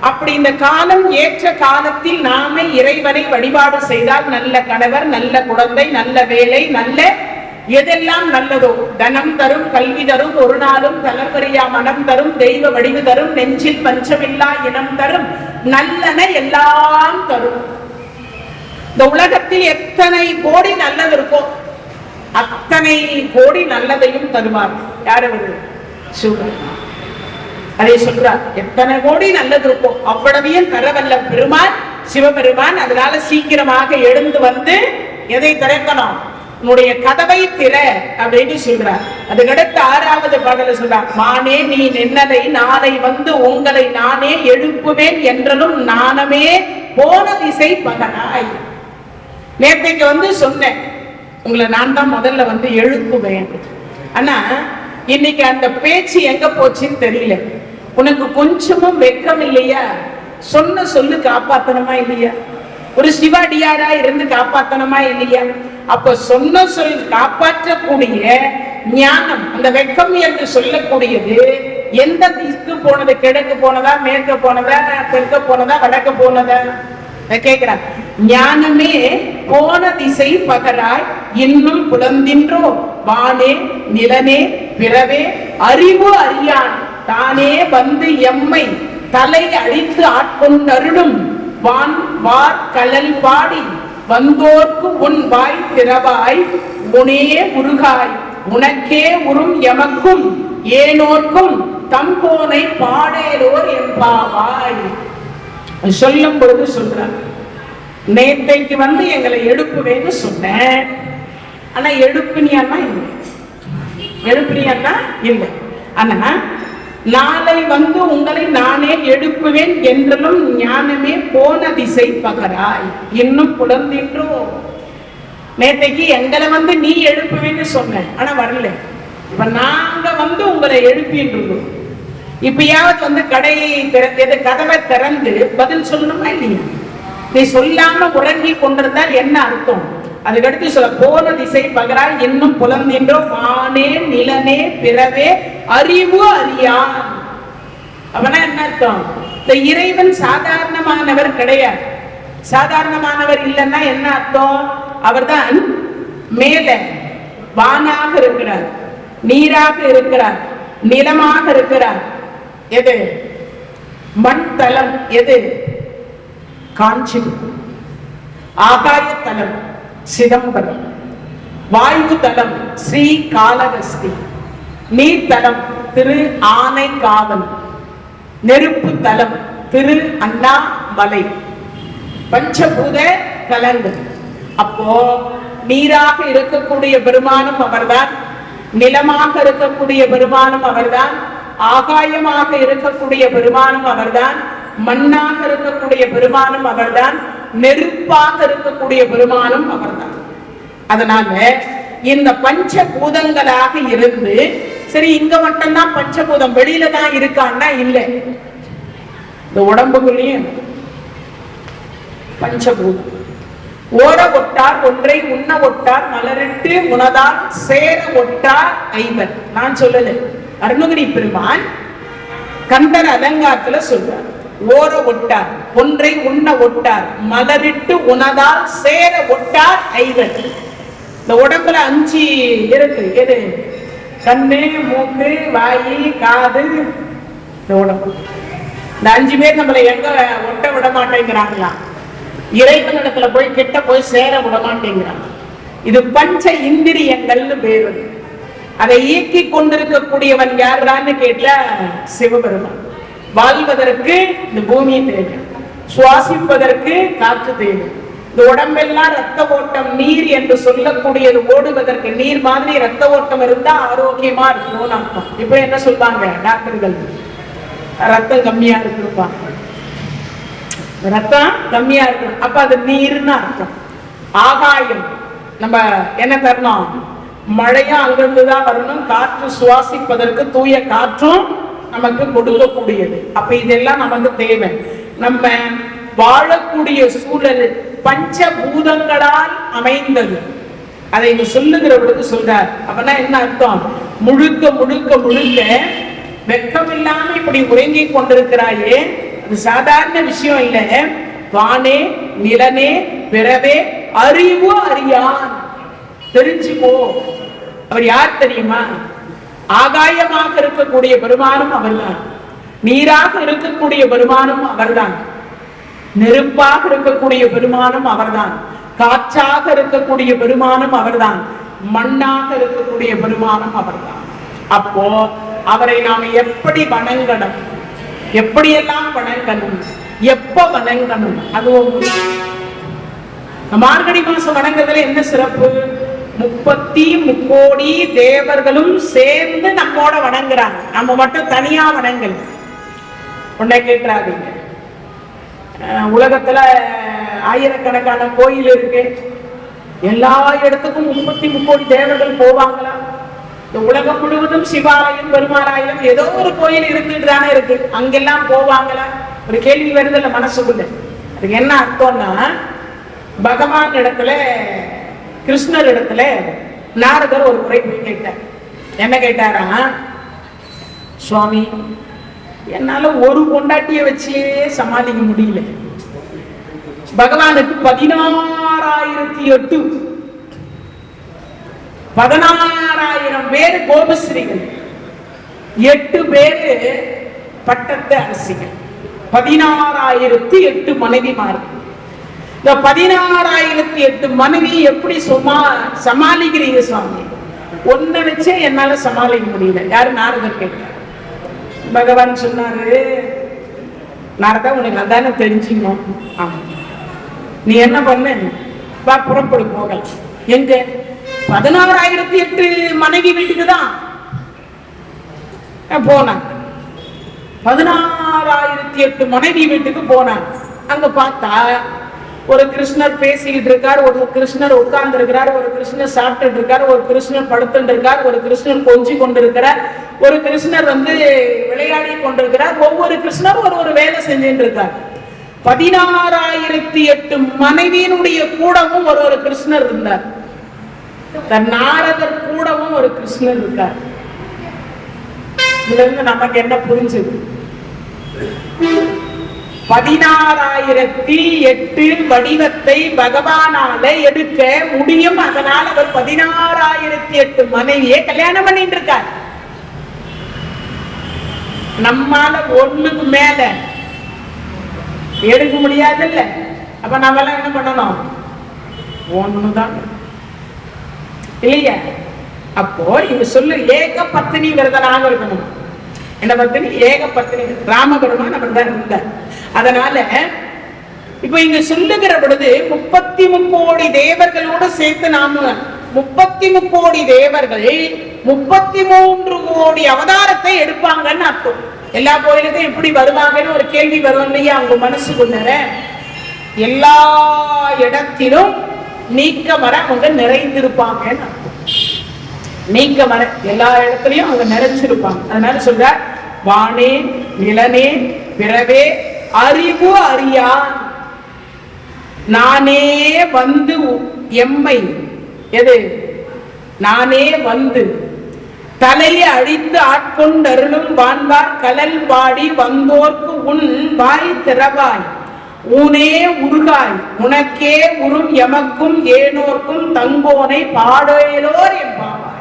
அப்படி இந்த காலம் ஏற்ற காலத்தில் நாமே இறைவனை வழிபாடு செய்தால் நல்ல கணவர், நல்ல குழந்தை, நல்ல வேலை, நல்ல எதெல்லாம் நல்லதோ தனம் தரும், கல்வி தரும், ஒரு நாளும் தளர்வறியா மனம் தரும், தெய்வ வடிவு தரும், நெஞ்சில் பஞ்சமில்லா இனம் தரும், நல்லன எல்லாம் தரும். இந்த உலகத்தில் எத்தனை கோடி நல்லது இருக்கோ அத்தனை கோடி நல்லதையும் தருவார். யார் அவரு? சிவபெருமான். அதை சொல்றார், எத்தனை கோடி நல்லது இருக்கோ அவ்வளவையும் தரவல்ல பெருமான் சிவபெருமான். அதனால சீக்கிரமாக எழுந்து வந்து எதை திறக்கணும்? உன்னுடைய கதவை திற அப்படின்னு சொல்றார். அதுக்கடுத்து 6வது பாடல சொல்றார், மானே நீ நின்னதை நாளை வந்து உங்களை நானே எழுப்புவேன் என்றலும் நானமே போன திசை பகனாய். நேற்றைக்கு வந்து சொன்னேன், உங்களை நான் தான் முதல்ல வந்து எழுப்புவேன். ஆனா இன்னைக்கு அந்த பேச்சு எங்க போச்சுன்னு தெரியல. உனக்கு கொஞ்சமும் வெக்கம் இல்லையா? சொன்ன சொல்லு காப்பாத்தனமா இல்லையா? ஒரு சிவாடியாரா இருந்து காப்பாத்தனமா இல்லையா? அப்ப சொன்ன சொல் காப்பாற்றக்கூடிய ஞானம், அந்த வெக்கம் என்று சொல்லக்கூடியது எந்த திக்கு போனது? கிழக்கு போனதா, மேற்கு போனதா, தெற்கு போனதா, வடக்கு போனதா? கேட்கிறார். ஞானமே போன திசை பகராய் இன்னும் புலந்தின்றோ வானே நிலனே பிறவே அறிவு அறியான் தானே வந்து எம்மை தலை அடித்து ஆட்கொண்டருளும் வான் வார் கழல் பாடி வந்தோர்க்கு உன் வாய் திறவாய் உனே உருகாய் உனக்கே உறும் எமக்கும் ஏனோர்க்கும் தம்போனை பாடேலோர் என்பாவாய். சொல்லும் பொழுது சொல்றார், நேற்றைக்கு வந்து எங்களை எழுப்புவேன்னு சொன்னேன். ஆனா எழுப்புனியான்னா இல்லை, எழுப்புனியான்னா இல்லை. ஆனா நாளை வந்து உங்களை நானே எழுப்புவேன் என்றலும் ஞானமே போன திசை பகராய் இன்னும் புலந்தின்றோ. நேற்றைக்கு எங்களை வந்து நீ எழுப்புவேன்னு சொன்ன, ஆனா வரல. இப்ப நாங்க வந்து உங்களை எழுப்பின்றோம். இப்பயாவது வந்து கடையை திறந்து கதவை திறந்து பதில் சொல்லணுமா இல்லையா? நீ சொல்லாம உறங்கி கொண்டிருந்தால் என்ன அர்த்தம்? அதுக்கடுத்து சொல்ல, போன திசை பகராய் இன்னும் புலந்தின்றோ வானே நிலனே பிறவே அறிவு அறியான். அவனா என்ன அர்த்தம்? இந்த இறைவன் சாதாரணமானவர் கிடையாது. சாதாரணமானவர் இல்லைன்னா என்ன அர்த்தம்? அவர்தான் மேல வானாக இருக்கிறார், நீராக இருக்கிறார், நிலமாக இருக்கிறார். எது? மண் தலம். எது? காஞ்சிபுரம். ஆகாய தலம் சிதம்பரம். வாயு தலம் ஸ்ரீ காளஹஸ்தி. நீர்த்தலம் திரு ஆனைக்காவல். நெருப்பு தலம் திரு அண்ணாமலை. பஞ்சபூத தலங்கள். அப்போ நீராக இருக்கக்கூடிய பெருமானும் அவர்தான், நிலமாக இருக்கக்கூடிய பெருமானும் அவர்தான், ஆகாயமாக இருக்கக்கூடிய பெருமானும் அவர்தான், மண்ணாக இருக்கக்கூடிய பெருமானும் அவர்தான், நெருப்பாக இருக்கக்கூடிய பெருமானும் அவர்தான். அதனால இந்த பஞ்சபூதங்களாக இருந்து, சரி இங்க மட்டும்தான் பஞ்சபூதம், வெளியில தான் இருக்கான்னா இல்லை, இந்த உடம்புக்குள்ளேயும் பஞ்சபூதம். ஓட ஒட்டார் ஒன்றை உண்ண ஒட்டார் மலரிட்டு உணதால் சேர ஒட்டார் ஐவர். நான் சொல்லல, அருணகிரி பெருமான் கந்தர் அலங்காரத்துல சொல்றார். ஓர ஒட்டார், ஒன்றை உண்ண ஒட்டார், மலரிட்டு உணதால் சேர ஒட்டார் ஐவர். இந்த உடம்புல 5 இருக்கு. எது? கண்ணு, மூக்கு, வாயி, காது. இந்த உடம்பு, இந்த 5 பேர் நம்மளை எங்க ஒட்ட விட மாட்டேங்கிறாங்களா? இறைவனிடத்துல போய் கிட்ட போய் சேர விட மாட்டேங்கிறாங்க. இது பஞ்ச இந்திரியங்கள்னு பேரு. அதை இயக்கி கொண்டிருக்கக்கூடியவன் யாருன்னு கேட்டா சிவபெருமான். வாழ்வதற்கு இந்த பூமி தேவை, சுவாசிப்பதற்கு காற்று தேவை. இந்த உடம்பெல்லாம் ரத்த ஓட்டம், நீர் என்று சொல்லக்கூடியது ஓடுவதற்கு நீர் மாதிரி ரத்த ஓட்டம் இருந்தா ஆரோக்கியமா இருக்கணும்னு அர்த்தம். இப்ப என்ன சொல்றாங்க டாக்டர்கள்? ரத்தம் கம்மியா இருக்குப்பாங்க, ரத்தம் கம்மியா இருக்கு. அப்ப அது நீர்னு அர்த்தம். ஆகாயம் நம்ம என்ன தரணும்? மழையும் அங்கிருந்துதான் வரணும். காற்று சுவாசிப்பதற்கு தூய காற்றும் நமக்கு கொடுக்கக்கூடியது. அப்ப இதெல்லாம் நமக்கு தேவை. நம்ம வாழக்கூடிய சூழல் பஞ்சபூதங்களால் அமைந்தது. அதை இங்க சொல்லுகிற பொழுது சொல்றார். அப்பனா என்ன அர்த்தம்? முழுக்க முழுக்க முழுக்க வெக்கம் இல்லாம இப்படி உறங்கி கொண்டிருக்கிறாயே, அது சாதாரண விஷயம் இல்லை. வானே நிலனே பிறவே அறிவு அறியான். தெரிஞ்சுக்கோ. அவர் யார் தெரியுமா? ஆகாயமாக இருக்கக்கூடிய பெருமானும் அவர்தான், நீராக இருக்கக்கூடிய பெருமானும் அவர்தான், நெருப்பாக இருக்கக்கூடிய பெருமானும் அவர்தான், காற்றாக இருக்கக்கூடிய பெருமானும் அவர்தான், மண்ணாக இருக்கக்கூடிய பெருமானும் அவர்தான். அப்போ அவரை நாம் எப்படி வணங்கணும், எப்படியெல்லாம் வணங்கணும், எப்ப வணங்கணும்? அதுவும் மார்கழி மாசம் வணங்குறதுல என்ன சிறப்பு? 33 தேவர்களும் சேர்ந்து நம்மோட வணங்குறாங்க. நம்ம மட்டும் தனியா வணங்கல். உன்னை கேட்கிறாதீங்க, உலகத்துல ஆயிரக்கணக்கான கோயில் இருக்கு. எல்லா இடத்துக்கும் 33 தேவர்கள் போவாங்களா? இந்த உலகம் முழுவதும் சிவாலயம், பெருமாளாயம், ஏதோ ஒரு கோயில் இருந்துட்டுதானே இருக்கு. அங்கெல்லாம் போவாங்களா? ஒரு கேள்வி வருதுல்ல மனசுக்குள்ள. அதுக்கு என்ன அர்த்தம்னா, பகவான் இடத்துல, கிருஷ்ணர் இடத்துல நாரதர் ஒரு முறை போய் கேட்டார். என்ன கேட்டாரா? சுவாமி, என்னால ஒரு பொண்டாட்டிய வச்சே சமாளிக்க முடியல. பகவானுக்கு 16,008 16,000 பேர் கோபஸ்ரீகள், 8 பேரு பட்டத்து அரசிகள், 16,008 மனைவிமார்கள். இந்த 16,008 மனைவி எப்படி சமாளிக்கிறீங்க சுவாமி? ஒன்ன வச்சே என்னால சமாளிக்க முடியல. யாரு? நாரதர் கேட்டார். பகவான் சொன்னாரு, நாரதா, உனக்கு அதானே தெரிஞ்சுக்கணும். ஆமா, நீ என்ன பண்ண? வா, புறப்படு, போகல. எங்க? 16,008 மனைவி வீட்டுக்கு தான் போனான். 16,008 மனைவி வீட்டுக்கு போனான். அங்க பார்த்தா ஒரு கிருஷ்ணர் பேசிக்கிட்டு இருக்கார், ஒரு கிருஷ்ணர் உட்கார்ந்து இருக்கிறார், ஒரு கிருஷ்ணர் சாப்பிட்டு இருக்கார், ஒரு கிருஷ்ணர் படுத்துட்டு இருக்கார், ஒரு கிருஷ்ணர் கொஞ்சி கொண்டிருக்கிறார், ஒரு கிருஷ்ணர் விளையாடி கொண்டிருக்கிறார். ஒவ்வொரு கிருஷ்ணர் ஒரு வேலை செஞ்சுட்டு இருக்கார். 16,008 மனைவியினுடைய கூடவும் ஒரு கிருஷ்ணர் இருந்தார். நாரதர் கூடவும் ஒரு கிருஷ்ணர் இருக்கார். இதுல இருந்து நமக்கு என்ன புரிஞ்சது? 16,008 வடிவத்தை பகவானால எடுக்க முடியும். அதனால அவர் 16,008 மனைவியை கல்யாணம் பண்ணிட்டு இருக்கார். நம்மால ஒண்ணுக்கு மேல எடுக்க முடியாது இல்ல? அப்ப நம்ம எல்லாம் என்ன பண்ணணும்? ஒண்ணுதான் இல்லையா? அப்போ இங்க சொல்லு, ஏக பத்தினி விரதனாக இருக்கணும். என்ன பத்தினி? ஏக பத்தினி. ராமபெருமான் அவர் தான் இருந்தார். அதனால இப்ப இங்க சொல்லுகிற பொழுது 33 தேவர்களோடு சேர்த்து நாம 33 தேவர்கள் 33 கோடி அவதாரத்தை எடுப்பாங்கன்னு அர்த்தம். எல்லா கோயிலுக்கும் எப்படி வருவாங்கன்னு ஒரு கேள்வி வரும் இல்லையா அவங்க மனசுக்குள்ள. எல்லா இடத்திலும் நீக்கமர அவங்க நிறைந்திருப்பாங்கன்னு அர்த்தம். நீக்கமர எல்லா இடத்துலயும் அவங்க நிறைஞ்சிருப்பாங்க. அதனால சொல்ற, வானே நிலனே பிறவே அறிவு அறியான். நானே வந்து எம்மை, எது? நானே வந்து தலையை அழித்து ஆட்கொண்டருளும் வான்பார் கலல் பாடி வந்தோர்க்கு உன் வாய் திறவாய் ஊனே உருகாய் உனக்கே உறும் எமக்கும் ஏனோர்க்கும் தங்கோனை பாடேலோர் என்பாவாய்.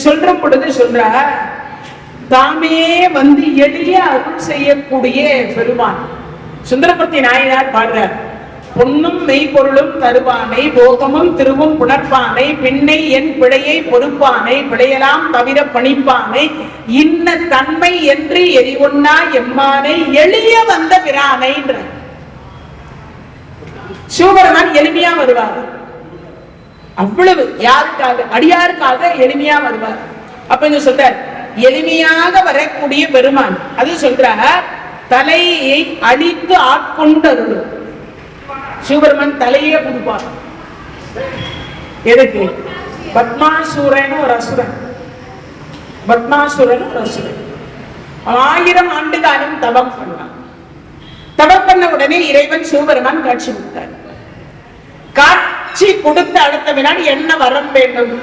சொல்ற பொழுது சொல்ற தாமே வந்து எளிய அருள் செய்யக்கூடிய பெருமான். சுந்தரமூர்த்தி நாயனார் பாடுறார், பொன்னும் மெய்ப்பொருளும் தருவானை போகமும் திருவும் புணர்ப்பானை பின்னை என் பிழையை பொறுப்பானை பிழையலாம் தவிர பணிப்பானை இன்ன தன்மை என்று எரிவொன்னா எம்மானை எளிய வந்த பிரானை. சிவபெருமான் எளிமையா வருவார். அவ்வளவு யாருக்காக? அடியாருக்காக எளிமையா வருவார். அப்ப இங்க சொல்றார் எளிமையாக வரக்கூடிய பெருமான். அது சொல்றார் தலையை அழித்து ஆட்கொண்டு சிவபெருமான் தலையே கொடுப்பார். எதுக்கு? பத்மாசூரன் ஒரு அசுரன், பத்மாசுரன் ஒரு அசுரன் 1000 ஆண்டு காலம் தவம் பண்ணான். தவம் பண்ண உடனே இறைவன் சிவபெருமான் காட்சி கொடுத்தார். காட்சி கொடுத்த அடுத்த வினாடி என்ன வரம் வேண்டும்?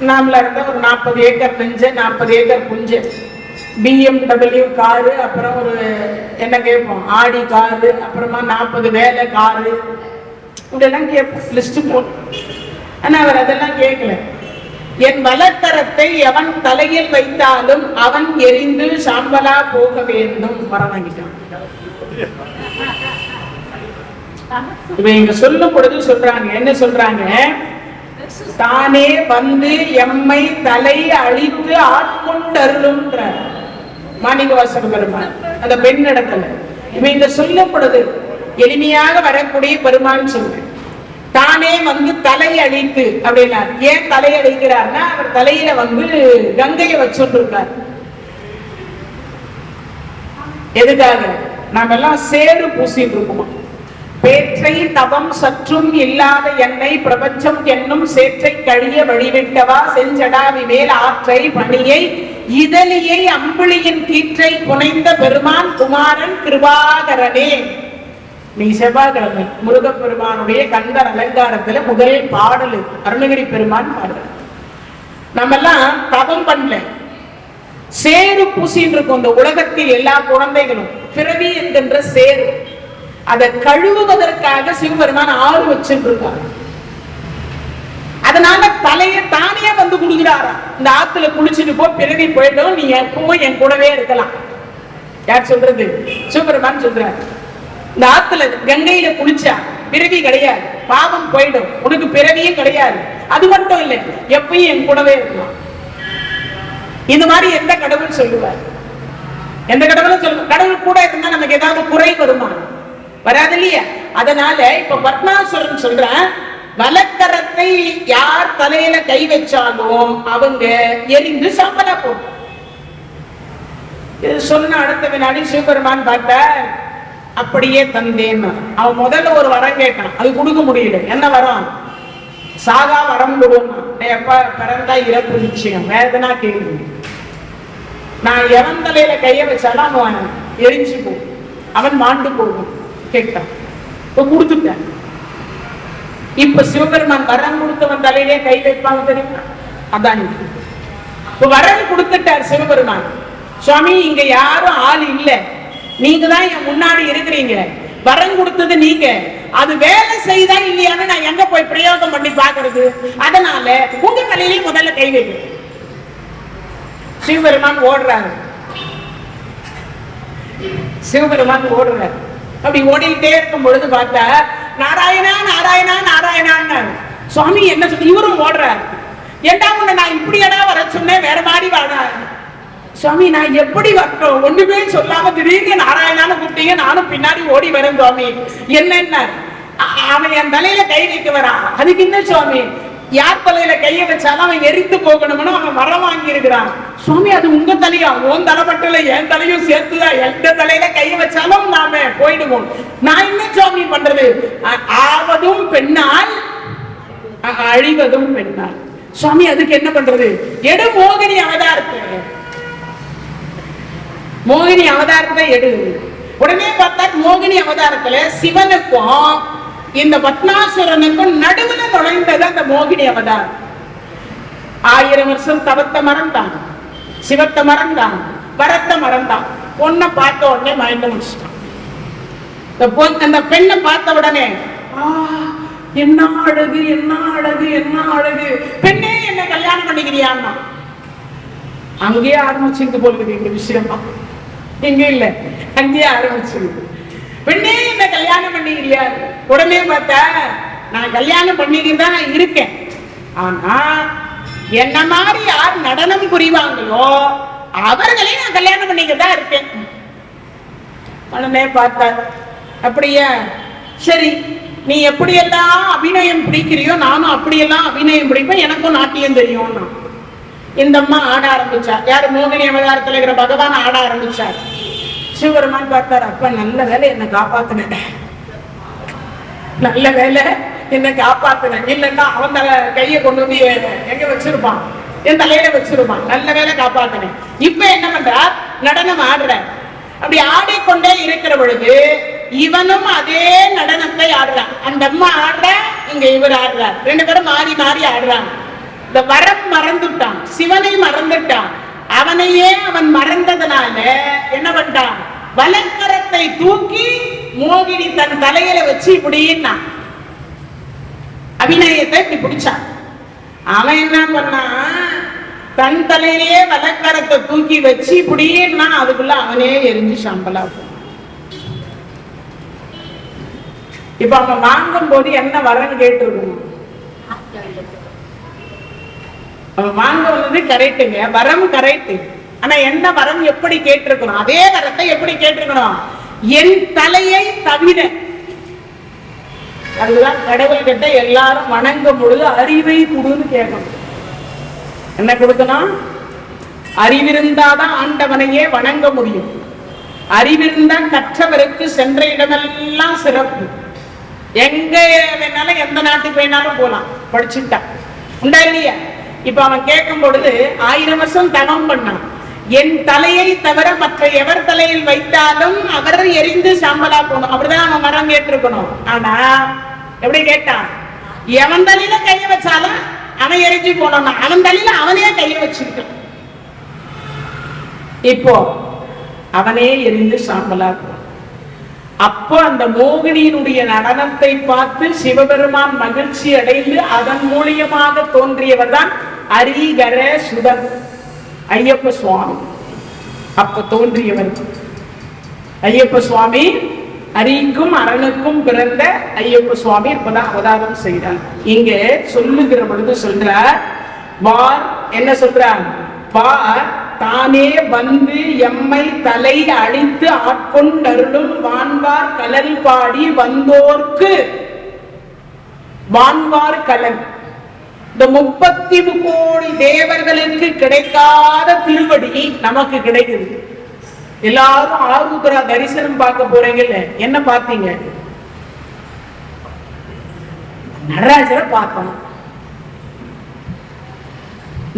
நாமல இருந்த ஒரு 40 ஏக்கர் நெஞ்ச 40 ஏக்கர் புஞ்ச BMW காரு, அப்புறம் ஒரு என்ன கேட்போம் ஆடி காரு, அப்புறமா 40 வேலை காரு, இப்படியெல்லாம் கேட்போம் லிஸ்ட் போட்டு. ஆனா அவர் அதெல்லாம் கேட்கல. என் வலக்கரத்தை எவன் தலையில் வைத்தாலும் அவன் எரிந்து சாம்பலா போக வேண்டும் வரம் வாங்கிட்டான். இவ இங்க சொல்லும் பொழுது சொல்றாங்க, என்ன சொல்றாங்க? தானே வந்து எம்மை தலை அழித்து ஆட்கொண்டருளும் மாணிக்கவாசக பெருமான் அந்த பெண் இடத்துல. இவ இங்க சொல்லும் பொழுது எளிமையாக வரக்கூடிய பெருமான் சொல்றேன். தானே வந்து தலை அழித்து அப்படின்னா ஏன் தலை அழிக்கிறார்னா அவர் தலையில வந்து கங்கையை வச்சுட்டு இருக்கார். எதுக்காக? நாம எல்லாம் சேறு பூசிட்டு இருக்குமா. பேற்றை தவம் சற்றும் இல்லாத என்னை பிரபஞ்சம் என்னும் சேற்றை கழிய வழிவிட்டவா செஞ்சடாவி மேல் ஆற்றை பணியை இதழியை அம்பிளியின் கீற்றை புனைந்த பெருமான் குமாரன் கிருபாகரனே. நீ செவ்வாய்க்கிழமை முருகப்பெருமானுடைய கந்தர் அலங்காரத்துல முதல் பாடல் அருணகிரி பெருமான் பாடல். நம்ம எல்லாம் தவம் பண்ணல, சேறு பூசின்னு இருக்கும். இந்த உலகத்தில் எல்லா குழந்தைகளும் பிறவி என்கின்ற சேரு, அதை கழுவுவதற்காக சிவபெருமான் ஆறு வச்சுட்டு இருக்கார். அதனால தலையை தானே வந்து குடுக்கிறாராம். இந்த ஆத்துல குளிச்சுட்டு போ, பிறவி போயிட்டோம், நீ எப்பவும் என் கூடவே இருக்கலாம். யார் சொல்றது? சிவபெருமான் சொல்றார். இந்த ஆத்துல கங்கையில குளிச்சா பிறவி கிடையாது, பாவம் போயிடும், உனக்கு பிறவியும் கிடையாது. அது மட்டும் இல்லை, எப்பயும் என் கூடவே இருக்கலாம். இது மாதிரி எந்த கடவுள் சொல்லுவார்? எந்த கடவுளும் சொல்லுவார்? கடவுள் கூட இருந்தா நமக்கு ஏதாவது குறை வருமா? வராது இல்லையா? அதனால இப்ப பத்மாசுரன் சொல்ற வலக்கரத்தை யார் தலையில கை வச்சாலும் அவங்க எரிந்து சாம்பலா போகும். இது சொன்ன அடுத்த வினாடி சிவபெருமான் பார்த்த அப்படியே தந்தேன். அவன் முதல்ல ஒரு வரம் கேட்டான், அது கொடுக்க முடியல. என்ன வரம்? சாகா வரம் கொடுத்தான். எப்ப பிறந்தா இறப்பு நிச்சயம், வேதனா கேள்வி. நான் எவன் தலையில கைய வச்சாலும் அவன் எரிஞ்சு போகும், அவன் மாண்டு போகும் கேட்டான். இப்ப கொடுத்துட்டேன். இப்ப சிவபெருமான் வரம் கொடுத்தவன் தலையிலே கை வைப்பாங்க தெரியுமா? அதான் இப்ப வரம் கொடுத்துட்டார் சிவபெருமான். சுவாமி இங்க யாரும் ஆள் இல்ல, நீங்க தான் என் முன்னாடி இருக்கிறீங்க, வரம் கொடுத்தது நீங்க, அது வேலை செய்தா இல்லையான்னு நான் எங்க போய் பிரயோகம் பண்ணி பாக்குறது? அதனால உங்க தலையிலேயே முதல்ல கை வைக்க. சிவபெருமான் ஓடுறாரு, சிவபெருமான் ஓடுறாரு. அப்படி ஓடிக்கிட்டே இருக்கும் பொழுது பார்த்தா நாராயணா நாராயணா நாராயணான்னு சுவாமி என்ன சொல்லி இவரும் ஓடுறாரு. ஏண்டா உன்னை நான் இப்படியடா வர சொன்னேன், வேற மாதிரி வாடா. சுவாமி நான் எப்படி வரட்டும், ஒண்ணுமே சொல்லாம திடீர்னு நாராயணான்னு கூப்பிட்டீங்க, நானும் பின்னாடி ஓடி வரேன் சுவாமி. என்னென்ன அவன் என் தலையில கை வைக்க வரான், அதுக்கு என்ன சுவாமி? யார் தலையில கைய வச்சாலும் அவன் எரித்து போகணும்னு அவன் வரம் வாங்கி இருக்கிறான். சுவாமி அது உங்க தலையா? உன் தலை மட்டும் இல்ல, என் தலையும் சேர்த்துதான். எந்த தலையில கைய வச்சாலும் நாம போயிடுவோம். நான் என்ன சுவாமி பண்றது? ஆவதும் பெண்ணால் அழிவதும் பெண்ணால். சுவாமி அதுக்கு என்ன பண்றது? எடு மோகினி அவதாரத்தை, மோகினி அவதாரத்தை எடு. உடனே பார்த்தா மோகினி அவதாரத்துல சிவனுக்கும் இந்த பத்மாசுரனுக்கும் நடுவுல நுழைந்தது அந்த மோகினி அவதாரம். 1000 வருஷம் தவத்தை மறந்தான், சிவத்தை மறந்தான், வரத்தை மறந்தான். பொண்ணை பார்த்த உடனே மயங்க முடிச்சிட்டான். அந்த பெண்ணை பார்த்த உடனே என்ன அழகு, என்ன அழகு, என்ன அழகு, பெண்ணே என்ன கல்யாணம் பண்ணிக்கிறியான்னா அங்கேயே ஆரம்பிச்சுட்டு போகுது இந்த விஷயமா. எங்க இல்ல, அங்கேயே ஆரம்பிச்சிருக்கு. பெண்ணே என்ன கல்யாணம் பண்ணிக்கிறியா? உடனே பார்த்தா நான் கல்யாணம் பண்ணிக்கிட்டு தான் இருக்கேன், ஆனா என்ன மாதிரி யார் நடனம் புரிவாங்களோ அவர்களே நான் கல்யாணம் பண்ணிக்கிட்டு தான் இருக்கேன். உடனே பார்த்தா அப்படியா, சரி நீ எப்படியெல்லாம் அபிநயம் பிடிக்கிறியோ நானும் அப்படியெல்லாம் அபிநயம் பிடிப்பேன், எனக்கும் நாட்டியம் தெரியும்னா இந்த அம்மா ஆட ஆரம்பிச்சார். யாரு? மோகினி அவதாரத்தில் இருக்கிற பகவான் ஆட ஆரம்பிச்சார். சிவபெருமான் பார்த்தார், அப்ப நல்ல வேலை என்ன காப்பாத்தின, நல்ல வேலை என்ன காப்பாத்தின, இல்லைன்னா அவன் கையை கொண்டு வந்து எங்க வச்சிருப்பான், என் தலையில வச்சிருப்பான், நல்ல வேலை காப்பாத்தினேன். இப்ப என்ன பண்றார்? நடனம் ஆடுற. அப்படி ஆடிக்கொண்டே இருக்கிற பொழுது இவனும் அதே நடனத்தை ஆடுறான். அந்த அம்மா ஆடுற, இங்க இவர் ஆடுறார். 2 பேரும் மாறி மாறி ஆடுறாங்க. இந்த வரம் மறந்துட்டான், சிவனை மறந்துட்டான். அவனையே அவன் மறந்ததுனால என்ன பண்ணான்? வலக்கரத்தை தூக்கி மோகினி தன் தலையில வச்சு இப்படின்னா அபிநயத்தை இப்படி பிடிச்சான். அவன் என்ன பண்ணான்? தன் தலையிலேயே வலக்கரத்தை தூக்கி வச்சு இப்படின்னா அதுக்குள்ள அவனே எரிஞ்சு சாம்பலா போனான். இப்ப அவன் வாங்கும் போது என்ன வரம் கேட்டிருக்கணும்? அவன் வாங்க வந்தது கரெக்டுங்க, வரம் கரெக்ட். ஆனா என்ன வரம் எப்படி கேட்டிருக்கணும்? அதே வரத்தை எப்படி கேட்டிருக்கணும்? என் தலையை தவிர. அதுதான் கடவுள் கிட்ட எல்லாரும் வணங்கும் பொழுது அறிவை கொடுன்னு கேட்கணும். என்ன கொடுக்கணும்? அறிவிருந்தாதான் ஆண்டவனையே வணங்க முடியும். அறிவிருந்தா கற்றவருக்கு சென்ற இடமெல்லாம் சிறப்பு. எங்க வேணாலும் எந்த நாட்டுக்கு வேணாலும் போலாம், படிச்சுட்டா உண்டா இல்லையா? இப்ப அவன் கேட்கும் பொழுது 1000 வருஷம் தவம் பண்ணான். என் தலையை தவிர மற்ற எவர் தலையில் வைத்தாலும் அவர் எரிந்து சாம்பலா போகணும், அப்படிதான் அவன் மரம் கேட்டிருக்கணும். ஆனா எப்படி கேட்டான்? எவன் தலையில கைய வச்சாலும் அவன் எரிஞ்சு போனோம், அவன் தலையில அவனே கைய வச்சிருக்கான். இப்போ அவனே எரிந்து சாம்பலா போனான். அப்போ அந்த மோகினியினுடைய நடனத்தை பார்த்து சிவபெருமான் மகிழ்ச்சி அடைந்து அதன் மூலியமாக தோன்றியவர் தான் அரிகர சுதன் ஐயப்ப சுவாமி. அப்ப தோன்றியவர் ஐயப்ப சுவாமி. அரிக்கும் அரணுக்கும் பிறந்த ஐயப்ப சுவாமி அப்பதான் அவதாரம் செய்தார். இங்க சொல்லுகிற பொழுது சொல்றார், வார் என்ன சொல்றார்? வார் தானே வந்து எம்மை தலை அழித்து ஆட்கொண்டருளும் வான்வார் கலல் பாடி வந்தோர்க்கு. வான்வார் கலல் இந்த 30 கோடி தேவர்களுக்கு கிடைக்காத திருவடி நமக்கு கிடைக்குது. எல்லாரும் ஆருத்ரா தரிசனம் பார்க்க போறீங்கல்ல, என்ன பார்த்தீங்க? நடராஜரை பார்த்தோம்,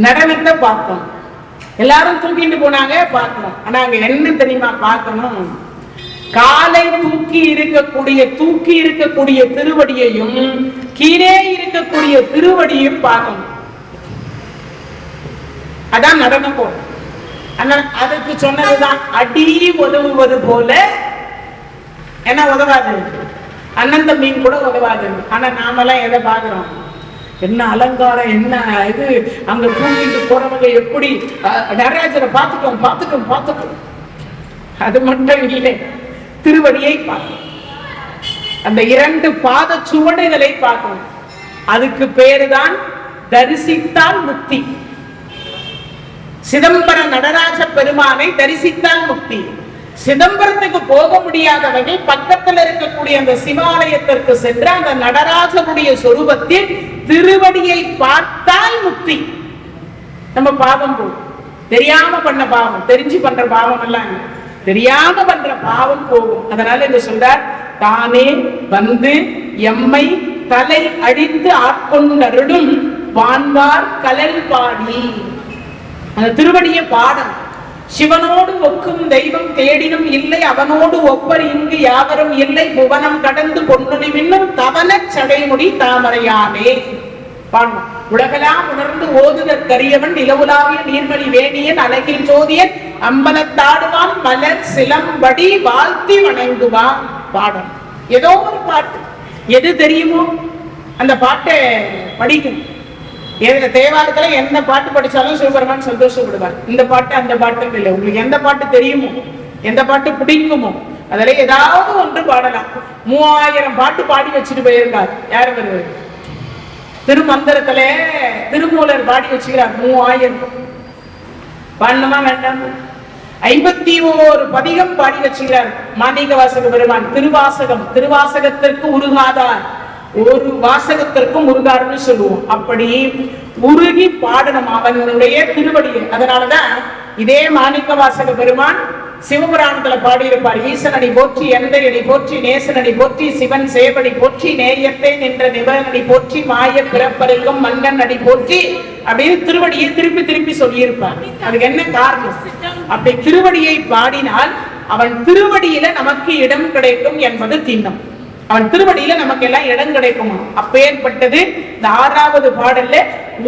நடனத்தை பார்த்தோம், எல்லாரும் தூக்கிட்டு போனாங்க பார்க்கணும். ஆனா அங்க என்ன தெரியுமா பார்க்கணும்? காலை தூக்கி இருக்கக்கூடிய திருவடியையும் கீழே இருக்கக்கூடிய திருவடியும் பார்க்கணும். அதான் நடனம் போல. அதுக்கு சொன்னதுதான் அடி உதவுவது போல. என்ன உதவாது? அண்ணன் தம்பியும் கூட உதவாது. ஆனா நாமெல்லாம் எதை பாக்குறோம்? என்ன அலங்காரம், என்ன இது, அங்க தூங்கிட்டு போறவங்க எப்படி நடராஜரை பார்த்துட்டோம். அது மட்டும் இல்லை, திருவடியை பார்க்கணும், அந்த 2 பாத சுவடுகளை பார்க்கணும். அதுக்கு பேருதான் தரிசித்தால் முக்தி. சிதம்பர நடராஜ பெருமானை தரிசித்தால் முக்தி. சிதம்பரத்துக்கு போக முடியாதவர்கள் பக்கத்தில் இருக்கக்கூடிய அந்த சிவாலயத்திற்கு சென்று அந்த நடராஜனுடைய சொரூபத்தில் திருவடியை பார்த்தால் முக்தி. நம்ம பாவம் போகும், தெரியாம பண்ண பாவம், தெரிஞ்சு பண்ற பாவம் எல்லாம் தெரியாம பண்ற பாவம் போகும். அதனால என்ன சொல்றார்? தானே வந்து எம்மை தலை அழித்து ஆட்கொண்டருளும் வான்வார் கலல் பாடி. அந்த திருவடியை பாடம். சிவனோடு ஒக்கும் தெய்வம் தேடினும் இல்லை, அவனோடு ஒப்பர் இங்கு யாவரும் இல்லை, புவனம் கடந்து பொன்னுடி மின்னும் தவன சடைமுடி தாமரையானே பாடணும். உலகெல்லாம் உணர்ந்து ஓதுதற்கரியவன் நிலவுலாவிய நீர்மணி வேணியன் அழகில் ஜோதியன் அம்பலத்தாடுவான் மலர் சிலம்படி வாழ்த்தி வணங்குவான். பாடம் ஏதோ ஒரு பாட்டு, எது தெரியுமோ அந்த பாட்டை படிக்கும். தேவாரத்துல எந்த பாட்டு படிச்சாலும் சிவபெருமான் சந்தோஷப்படுவார். இந்த பாட்டு அந்த பாட்டு இல்லை, உங்களுக்கு எந்த பாட்டு தெரியுமோ எந்த பாட்டு பிடிக்குமோ அதுல ஏதாவது ஒன்று பாடலாம். 3000 பாட்டு பாடி வச்சுட்டு போயிருக்கார். யார் வருவார்? திருமந்திரத்துல திருமூலர் பாடி வச்சுக்கிறார் 3000. பாடணுமா வேண்டாம்? 51 பதிகம் பாடி வச்சுக்கிறார் மாணிக்க வாசக பெருமான். திருவாசகம், திருவாசகத்திற்கு உருகாதார், ஒரு வாசகத்திற்கும் உருகாருன்னு சொல்லுவோம். அப்படி உருகி பாடணும் அவனுடைய திருவடியை. அதனாலதான் இதே மாணிக்க வாசக பெருமான் சிவபுராணத்துல பாடியிருப்பார். ஈசனடி போற்றி, எந்தையடி போற்றி, நேசனடி போற்றி, சிவன் சேவடி போற்றி, நேயத்தை நின்ற நிபனடி போற்றி, மாய பிறப்பருக்கும் மன்னன் அடி போற்றி அப்படின்னு திருவடியை திருப்பி திருப்பி சொல்லியிருப்பார். அதுக்கு என்ன காரணம்? அப்படி திருவடியை பாடினால் அவன் திருவடியில நமக்கு இடம் கிடைக்கும் என்பது திண்ணம். அவன் திருவடியில நமக்கு எல்லாம் இடம் கிடைக்குமா? அப்பேற்பட்டது இந்த 6வது பாடல்ல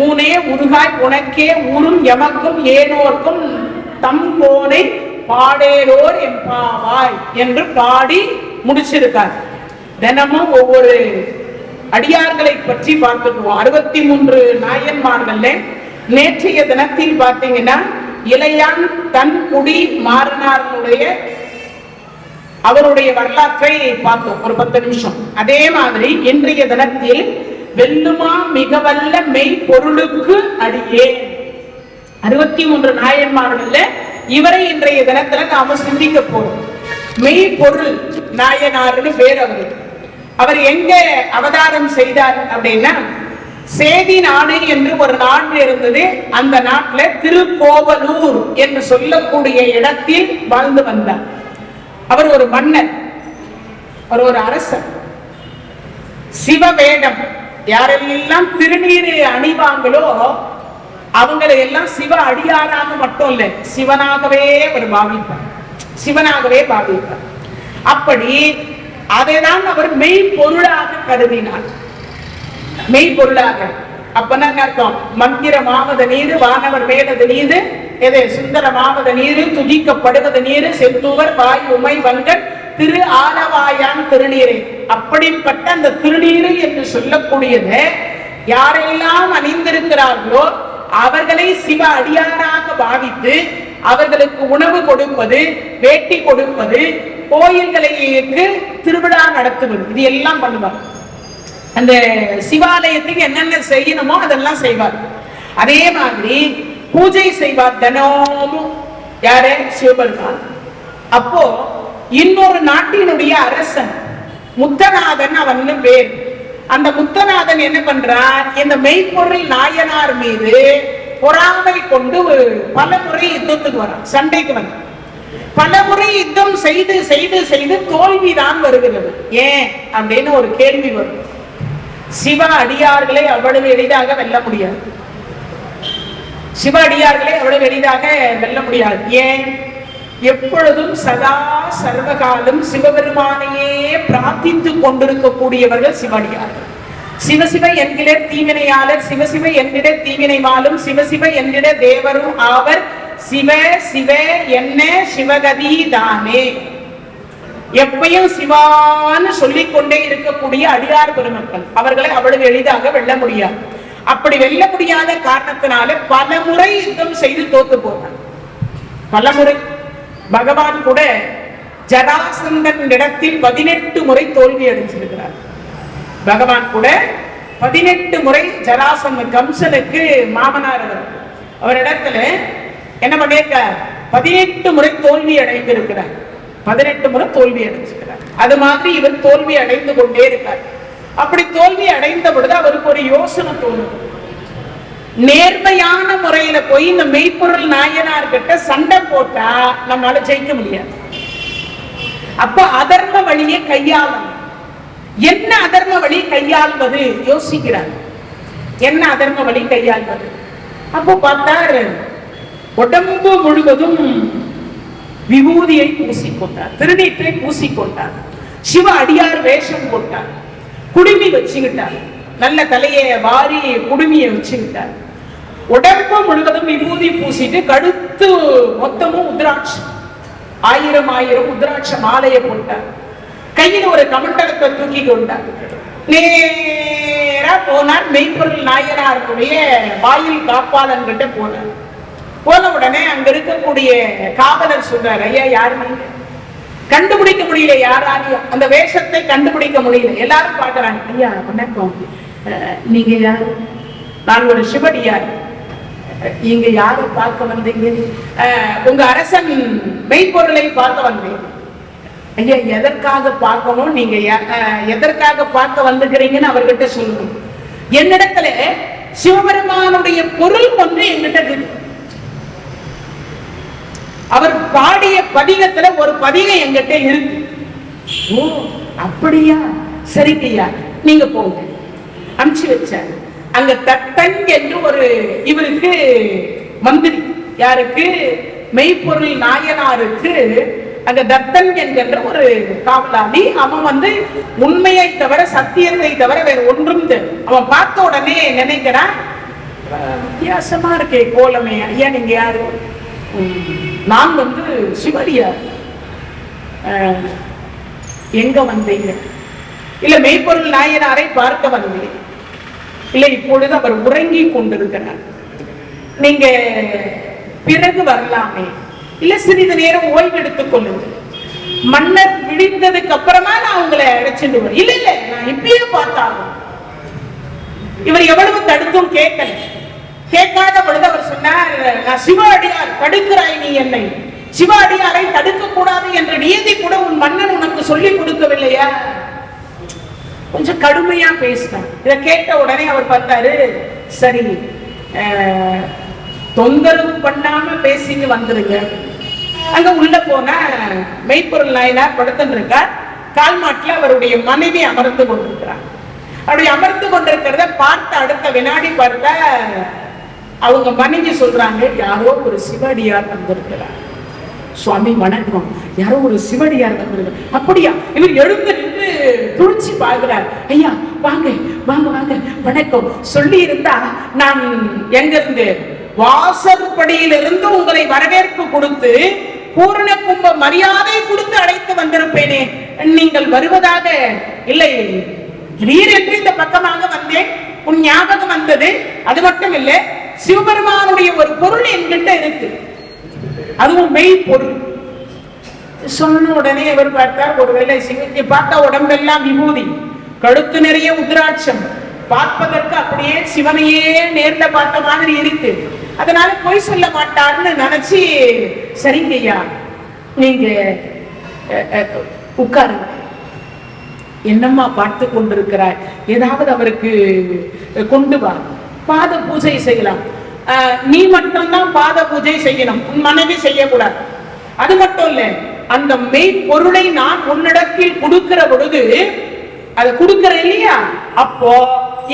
ஊனே உருகாய் உனக்கே ஊரும் எமக்கும் ஏனோர்க்கும் தம் கோனை பாடேரோர் எம்பாவாய் என்று பாடி முடிச்சிருக்கார். தினமும் ஒவ்வொரு அடியார்களை பற்றி பார்த்துக்குவோம். 63 நாயன்மார்கள்ல நேற்றைய தினத்தில் பார்த்தீங்கன்னா இளையான் தன் குடி மாறனாருடைய அவருடைய வரலாற்றை பார்த்தோம் ஒரு 10 நிமிஷம். அதே மாதிரி இன்றைய தினத்தில் வெல்லுமா மிக வல்ல மெய் பொருளுக்கு அடியே 63 நாயன்மார்கள்ல இவரை இன்றைய தினத்துல நாம சிந்திக்க போறோம். மெய் பொருள் நாயனார்னு பேர் அவருக்கு. அவர் எங்க அவதாரம் செய்தார் அப்படின்னா சேதி நாடு என்று ஒரு நாடு இருந்தது. அந்த நாட்டுல திருக்கோவலூர் என்று சொல்லக்கூடிய இடத்தில் வாழ்ந்து வந்தார். அவர் ஒரு மன்னர், அவர் ஒரு அரசர். சிவவேடம் யாரெல்லாம் திருநீர் அணிவாங்களோ அவங்களை எல்லாம் சிவ அடியாராக மட்டும் இல்ல, சிவனாகவே அவர் பாவிப்பார், சிவனாகவே பாவிப்பார். அப்படி அதைதான் அவர் மெய்ப்பொருளாக கருதினார். மெய்ப்பொருளாக அப்பனா அர்த்தம் மந்திரமாவது நீரு, வானவர் வேடது நீரு, எது சுந்தரமாவது நீரு, துதிக்கப்படுவது நீரு, செந்தூவர் வாய் உமை வங்கன் திரு ஆலவாயான் திருநீரை. அப்படிப்பட்ட அந்த திருநீரு என்று சொல்லக்கூடியது யாரெல்லாம் அணிந்திருக்கிறார்களோ அவர்களை சிவ அடியாராக பாவித்து அவர்களுக்கு உணவு கொடுப்பது, வேட்டி கொடுப்பது, கோயில்களுக்கு திருவிழா நடத்துவது, இது எல்லாம் பண்ணுவார். அந்த சிவாலயத்துக்கு என்னென்ன செய்யணுமோ அதெல்லாம் செய்வார். அதே மாதிரி பூஜை செய்வார் தினமும். யாரு? சிவபெருமான். அப்போ இன்னொரு நாட்டினுடைய அரசன் முத்தநாதன் அவன் பேர். அந்த முத்தநாதன் என்ன பண்றார்? இந்த மெய்ப்பொருள் நாயனார் மீது பொறாமை கொண்டு பல முறை யுத்தத்துக்கு வர, சண்டைக்கு வர, பல முறை யுத்தம் செய்து செய்து செய்து தோல்விதான் வருகிறது. ஏன் அப்படின்னு ஒரு கேள்வி வரும். சிவ அடியார்களை அவ்வளவு எளிதாக வெல்ல முடியாது. சிவ அடியார்களை அவ்வளவு எளிதாக வெல்ல முடியாது. ஏன்? எப்பொழுதும் சதா சர்வகாலம் சிவபெருமானையே பிரார்த்தித்து கொண்டிருக்கக்கூடியவர்கள் சிவடியார்கள். சிவசிவ என்கிற தீவினையாளர், சிவசிவ என்கிற தீவினை மாலும், சிவசிவ என்கிற தேவரும் ஆவர். சிவ சிவ என்ன சிவகதி தானே. எப்பயும் சிவான்னு சொல்லிக் கொண்டே இருக்கக்கூடிய அடியார் பெருமக்கள் அவர்களை அவ்வளவு எளிதாக வெல்ல முடியாது. அப்படி வெல்ல முடியாத காரணத்தினால பல முறை யுத்தம் செய்து தோத்து போனார். பல முறை பகவான் கூட ஜராசந்தன் இடத்தில் 18 முறை தோல்வி அடைஞ்சிருக்கிறார். பகவான் கூட 18 முறை ஜராசந்தன் கம்சனுக்கு மாமனார் அவரிடத்துல என்ன பண்ணிருக்கார்? 18 முறை தோல்வி அடைந்திருக்கிறார். 18 முறை தோல்வி அடைஞ்சிருக்கிறார். அது மாதிரி இவர் தோல்வி அடைந்து கொண்டே இருக்கார். அப்படி தோல்வி அடைந்த பொழுது அவருக்கு ஒரு யோசனை தோணும். நேர்மையான முறையில போய் இந்த மெய்ப்பொருள் நாயனார் கிட்ட சண்டை போட்டா நம்மளால ஜெயிக்க முடியாது. அப்ப அதர்ம வழியை கையாளணும். என்ன அதர்ம வழி கையாள்வது யோசிக்கிறார். என்ன அதர்ம வழி கையாள்வது? அப்போ பார்த்தார், உடம்பு முழுவதும் விபூதியை பூசிக்கொண்டார், திருநீற்றை பூசிக்கொண்டார், சிவ அடியார் வேஷம் போட்டார், குடுமி வச்சுக்கிட்டார், நல்ல தலையை வாரி குடுமியை வச்சுக்கிட்டார். உடம்பு முழுவதும் விபூதி பூசிட்டு கழுத்து மொத்தமும் உத்ராட்சம், 1000 உத்ராட்ச மாலையை போட்டார். கையில் ஒரு கமண்டலத்தை தூக்கி கொண்டார். நேரா போனார் மெய்ப்பொருள் நாயனாருடைய வாயில் காப்பாளன் கிட்ட போனார். போன உடனே அங்க இருக்கக்கூடிய காவலர் சொல்றார், ஐயா யாரு நீங்க? கண்டுபிடிக்க முடியல, யாராலையும் அந்த வேஷத்தை கண்டுபிடிக்க முடியல. எல்லாரும் பாக்குறாங்க. ஐயா வணக்கம், நீங்க யாரு? நான் ஒரு சிவடியார். இங்க யாரு பார்க்க வந்தீங்க? உங்க அரசன் மெய்ப்பொருளை பார்க்க வந்தேன். ஐயா எதற்காக பார்க்கணும், நீங்க எதற்காக பார்க்க வந்துக்கிறீங்கன்னு அவர்கிட்ட சொல்லணும். என்னிடத்துல சிவபெருமானுடைய பொருள் ஒன்று என்கிட்ட இருக்கு. அவர் பாடிய பதிகத்துல ஒரு பதிகம் என்கிட்ட இருக்கு. ஓ அப்படியா, சரிங்கய்யா நீங்க போங்க. அனுப்பிச்சு வச்சார். அங்க தத்தன் என்று ஒரு இவருக்கு மந்திரி, யாருக்கு? மெய்ப்பொருள் நாயனாருக்கு. அங்க தத்தன் என்கின்ற ஒரு காவலாளி. அவன் உண்மையை தவிர சத்தியத்தை தவிர வேற ஒன்றும் அவன் பார்த்த உடனே நினைக்கிறான், வித்தியாசமா இருக்கே கோலமே. ஐயா நீங்க யாரு? நான் சிவடியார். எங்க வந்தீங்க? இல்ல மெய்ப்பொருள் நாயனாரை பார்க்க வந்தேன். இல்ல இப்பொழுது அவர் உறங்கி கொண்டிருக்கிறார், நீங்க பிறகு வரலாமே. இல்ல சிறிது நேரம் ஓய்வு எடுத்துக் கொள்ளுங்க, மன்னர் விழிந்ததுக்கு அப்புறமா நான் உங்களை அழைச்சிட்டு வரேன். இல்ல இல்ல நான் இப்பயே பார்த்தாலும். இவர் எவ்வளவு தடுத்தும் கேட்கல. கேட்காத பொழுது அவர் சொன்னார், நான் சிவாடியார், தடுக்கிறாய் நீ என்னை? சிவாடியாரை தடுக்க கூடாது என்ற நியதி கூட உன் மன்னன் உனக்கு சொல்லி கொடுக்கவில்லையா? கொஞ்சம் கடுமையா பேசினார். இதை கேட்ட உடனே அவர் பார்த்தாரு, சரி தொந்தரவு பண்ணாம பேசிட்டு வந்துருங்க. அங்க உள்ள போன மெய்ப்பொருள் நாயனார் படுத்துன்னு இருக்கார். கால் மாட்டில் அவருடைய மனைவி அமர்ந்து கொண்டிருக்கிறார். அப்படி அமர்ந்து கொண்டிருக்கிறத பார்த்த அடுத்த வினாடி பார்த்த அவங்க மனைவி சொல்றாங்க, யாரோ ஒரு சிவடியார் வந்திருக்கிறார். சுவாமி வணக்கம், யாரோ ஒரு சிவடியார் வந்திருக்கிறார். அப்படியா? இவர் எழுந்து நின்று துடிச்சு பார்க்கிறார். ஐயா வாங்க வாங்க வாங்க, வணக்கம். சொல்லி இருந்தா நான் எங்க இருந்து வாசற்படியிலிருந்து உங்களை வரவேற்பு கொடுத்து பூரண கும்ப மரியாதை கொடுத்து அழைத்து வந்திருப்பேனே. நீங்கள் வருவதாக இல்லை, திடீரென்று இந்த பக்கமாக வந்தேன், உன் ஞாபகம் வந்தது. அது மட்டும் இல்ல, சிவபெருமானுடைய ஒரு பொருள் என்கிட்ட இருக்கு, அதுவும் மெய் பொருள். சொன்ன உடனே இவர் பார்த்தார், ஒருவேளை சிவத்தை பார்த்தா உடம்பெல்லாம் விபூதி, கழுத்து நிறைய உத்ராட்சம், பார்ப்பதற்கு அப்படியே சிவனையே நேர்ல பார்த்த மாதிரி இருக்கு. அதனால பொய் சொல்ல மாட்டார்னு நினைச்சு, சரிங்கய்யா நீங்க உட்காருங்க. என்னம்மா பார்த்து கொண்டிருக்கிறாய்? ஏதாவது அவருக்கு கொண்டு வா, பாத பூஜை செய்யலாம். நீ மட்டும்தான் பாத பூஜை செய்யணும், உன் மனைவி செய்யக்கூடாது. அது மட்டும் இல்ல, அந்த மெய் பொருளை நான் உன்னிடத்தில் கொடுக்கிற பொழுது, அதை கொடுக்கிற இல்லையா, அப்போ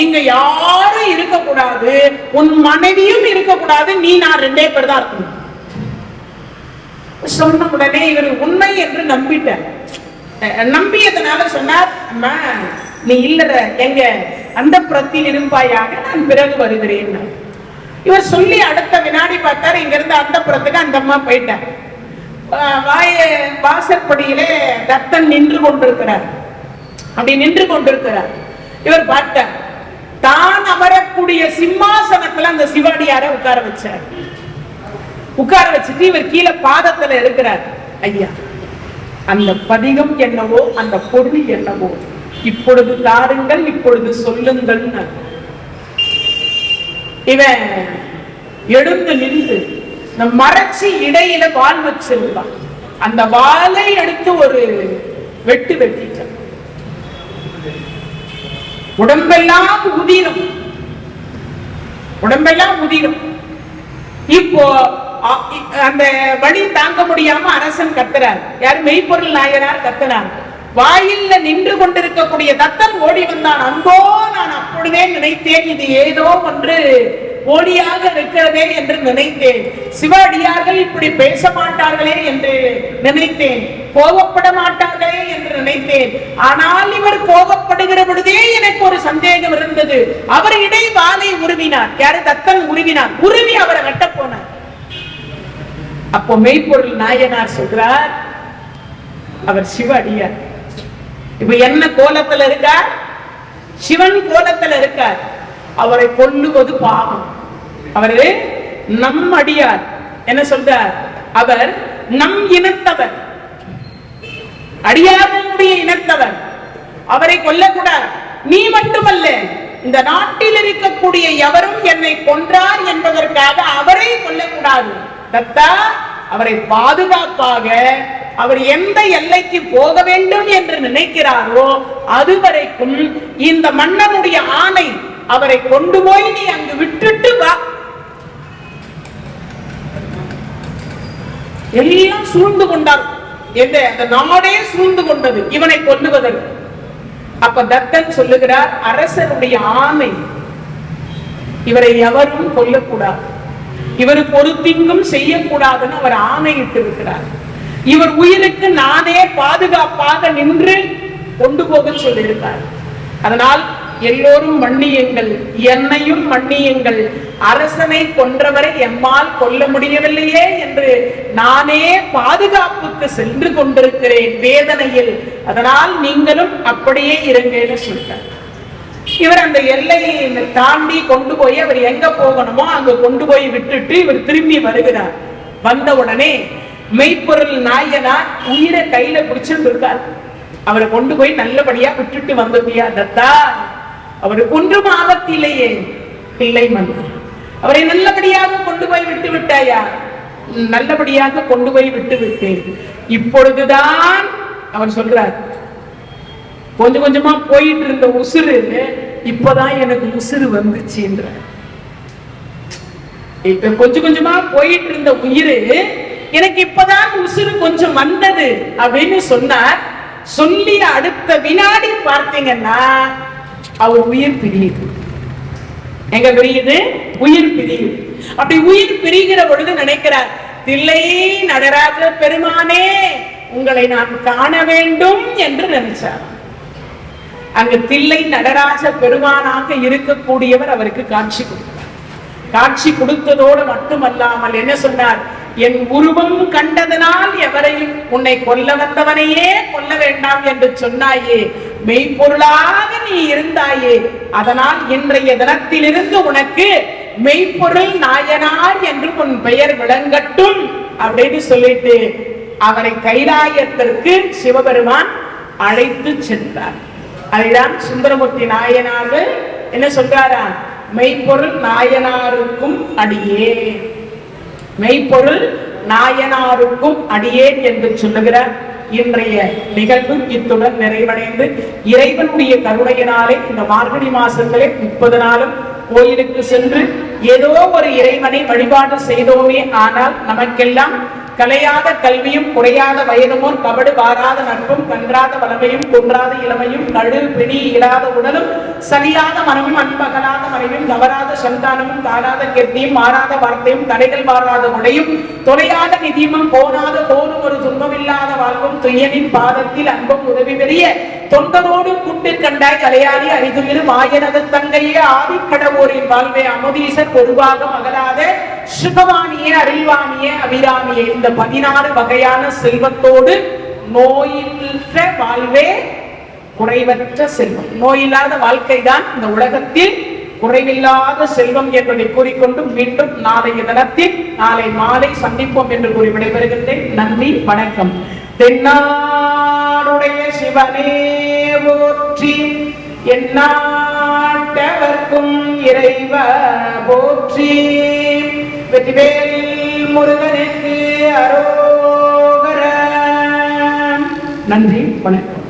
இங்க யாரும் இருக்கக்கூடாது, உன் மனைவியும் இருக்கக்கூடாது, நீ நான் 2 பேர் தான் இருக்கணும். சொன்ன உடனே இவர் உண்மை என்று நம்பிட்டார். நம்பியதுனால சொன்னார், நீ இல்லற எங்க அந்த புறத்தில் இருப்பாயாக, நான் பிறகு வருகிறேன். இவர் சொல்லி அடுத்த வினாடி பார்த்தார், இங்க இருந்து அந்த புறத்துக்கு அந்த அம்மா போயிட்டார். வாசற்படியிலே தத்தன் நின்று கொண்டிருக்கிறார். அப்படி நின்று கொண்டிருக்கிறார். இவர் பார்த்தார், தான் அமரக்கூடிய சிம்மாசனத்துல அந்த சிவாடியார உட்கார வச்சார். உட்கார வச்சுட்டு இவர் கீழே பாதத்துல இருக்கிறார். ஐயா அந்த பதிகம் என்னவோ, அந்த பொருள் என்னவோ, இப்பொழுது தாருங்கள், இப்பொழுது சொல்லுங்கள். இவன் எழுந்து நின்று மறைச்சி இடையில வால் வச்சிருந்தான். அந்த வாளை எடுத்து ஒரு வெட்டு வெட்டிட்டான். உடம்பெல்லாம் உதிரும், உடம்பெல்லாம் உதிரும். இப்போ அந்த வழி தாங்க முடியாம அரசன் கத்துறார். யாரு? மெய்ப்பொருள் நாயனார் கத்துனார். வாயில்ல நின்று கொண்டிருக்கக்கூடிய தத்தன் ஓடி வந்தான். அந்தோ நான் அப்பொழுதே நினைத்தேன், இது ஏதோ ஒன்று போலியாக இருக்கிறதே என்று நினைத்தேன். சிவ அடியார்கள் இப்படி பேச மாட்டார்களே என்று நினைத்தேன், கோபப்பட மாட்டார்களே என்று நினைத்தேன். ஆனால் இவர் கோபப்படுகிற பொழுதே எனக்கு ஒரு சந்தேகம் இருந்தது. அவர் இடை வாளை உருவினார். யாரு? தத்தன் உருவினார். உருவி அவரை வெட்ட போனார். அப்போ மெய்ப்பொருள் நாயனார் சொல்றார், அவர் சிவ அடியார். இப்ப என்ன கோலத்துல இருக்கார்? சிவன் கோலத்துல இருக்கார். அவரை கொல்லுவது பாவம். அவரு நம் அடியார். என்ன சொல்றார்? அவர் நம் இனத்தவர், அடியார்களுடைய இனத்தவர். அவரை கொல்லக்கூடாது. நீ மட்டுமல்ல, இந்த நாட்டில் இருக்கக்கூடிய எவரும் என்னை கொன்றார் என்பதற்காக அவரை கொல்லக்கூடாது. தத்தா, அவரை பாதுகாப்பாக அவர் எந்த எல்லைக்கு போக வேண்டும் என்று நினைக்கிறாரோ அதுவரைக்கும் இந்த மன்னனுடைய ஆணை, அவரை கொண்டு போய் நீ அங்கு விட்டுட்டு வா. எல்லாம் சூழ்ந்து கொண்டார். அந்த நாடே சூழ்ந்து கொண்டது இவனை கொல்லுவதற்கு. அப்ப தத்தன் சொல்லுகிறார், அரசருடைய ஆணை, இவரை எவரும் கொல்லக்கூடாது, இவருக்கு ஒரு தீங்கும் செய்யக்கூடாதுன்னு அவர் ஆணையிட்டு இருக்கிறார். இவர் உயிருக்கு நானே பாதுகாப்பாக நின்று கொண்டு போக சொல்லியிருக்கார். அதனால் எல்லோரும் மன்னியுங்கள், என்னையும் மன்னியுங்கள், அரசனை கொன்றவரை எம்மால் கொல்ல முடியவில்லையே என்று நானே பாதுகாப்புக்கு சென்று கொண்டிருக்கிறேன் வேதனையில். அதனால் நீங்களும் அப்படியே இருங்கன்னு சொல்றார். இவர் அந்த எல்லையை தாண்டி கொண்டு போய் அவர் எங்க போகணுமோ அங்க கொண்டு போய் விட்டுட்டு இவர் திரும்பி வருகிறார். வந்த உடனே மெய்ப்பொருள் நாயனார் உயிரை கையில பிடிச்சிட்டு இருக்கார். அவரை கொண்டு போய் நல்லபடியா விட்டுட்டு வந்துட்டியா தத்தா? அவருக்கு ஒன்றும் ஆபத்தில்லையே. இல்லை மன்னர், அவரை நல்லபடியாக கொண்டு போய் விட்டு விட்டாயா? நல்லபடியாக கொண்டு போய் விட்டு விட்டேன். இப்பொழுதுதான் அவர் சொல்றார், கொஞ்சம் கொஞ்சமா போயிட்டு இருந்த உசுறு இப்பதான் எனக்கு உசுறு வந்துச்சு என்ற. இப்ப கொஞ்சம் கொஞ்சமா போயிட்டு இருந்த உயிர் எனக்கு இப்பதான் உசுறு கொஞ்சம் வந்தது அப்படின்னு சொன்னார். சொல்லி அடுத்த வினாடி பார்த்தீங்கன்னா அவர் உயிர் பிரியுது. எங்க பிரியுது? உயிர் பிரியுது. அப்படி உயிர் பிரிகிற பொழுது நினைக்கிறார், தில்லை நடராஜ பெருமானே, உங்களை நான் காண வேண்டும் என்று நினைச்சார். அங்கு தில்லை நடராஜ பெருமானாக இருக்கக்கூடியவர் அவருக்கு காட்சி கொடுத்தார். காட்சி கொடுத்ததோடு மட்டுமல்லாமல் என்ன சொன்னார்? என் உருவம் கண்டதனால் எவரையும் உன்னை கொல்ல வந்தவனையே கொல்ல வேண்டாம் என்று சொன்னாயே, மெய்ப்பொருளாக நீ இருந்தாயே, அதனால் இன்றைய தினத்திலிருந்து உனக்கு மெய்ப்பொருள் நாயனார் என்று உன் பெயர் விளங்கட்டும் அப்படின்னு சொல்லிட்டு அவரை கைலாயத்திற்கு சிவபெருமான் அழைத்து சென்றார். அதுதான் சுந்தரமூர்த்தி நாயனார்கள் என்ன சொல்றாரா? மெய்ப்பொருள் நாயனாருக்கும் அடியே, மெய்ப்பொருள் நாயனாருக்கும் அடியேன் என்று சொல்லுகிறார். இன்றைய நிகழ்வு இத்துடன் நிறைவடைந்து இறைவனுடைய கருணையினாலே இந்த மார்கழி மாசங்களே 30 நாளும் கோயிலுக்கு சென்று ஏதோ ஒரு இறைவனை வழிபாடு செய்தோமே, ஆனால் நமக்கெல்லாம் கலையாத கல்வியும் குறையாத வயதுமோர் கபடு பாராத நட்பும் கன்றாத வளமையும் குன்றாத இளமையும் கடு பிணி இல்லாத உடலும் சலியாத மனமும் அன்பகலாத மனைவியும் தவறாத சந்தானமும் தாராத கீர்த்தியும் மாறாத வார்த்தையும் தடைகள் மாறாத உடையும் தொலையாத நிதியமும் போனாத போரும் ஒரு துன்பமில்லாத வாழ்வும் துயனின் பாதத்தில் அன்பும் உதவி பெரிய தொண்டரோடு கூட்டு கண்டாய் அலையாடி அறிதுயிரு மாயனது தங்கையே ஆதி கடவுரின் வாழ்வே அமுதீசர் பொதுவாக மகளாத சுபவாணியே அருள்வாணியே அபிராமியே. இந்த 16 வகையான செல்வத்தோடு நோயிற்ற வாழ்வே குறைவற்ற செல்வம். நோயில்லாத வாழ்க்கை தான் இந்த உலகத்தில் குறைவில்லாத செல்வம் என்பதை கூறிக்கொண்டு மீண்டும் நாளைய தினத்தில் நாளை மாலை சந்திப்போம் என்று கூறி விடைபெறுகின்றேன். நன்றி, வணக்கம். தென்னாடுடைய சிவனே போற்றி, எந்நாட்டவர்க்கும் இறைவா போற்றி, வெற்றிவேல் முருகனுக்கு அரோகரா. நன்றி, வணக்கம்.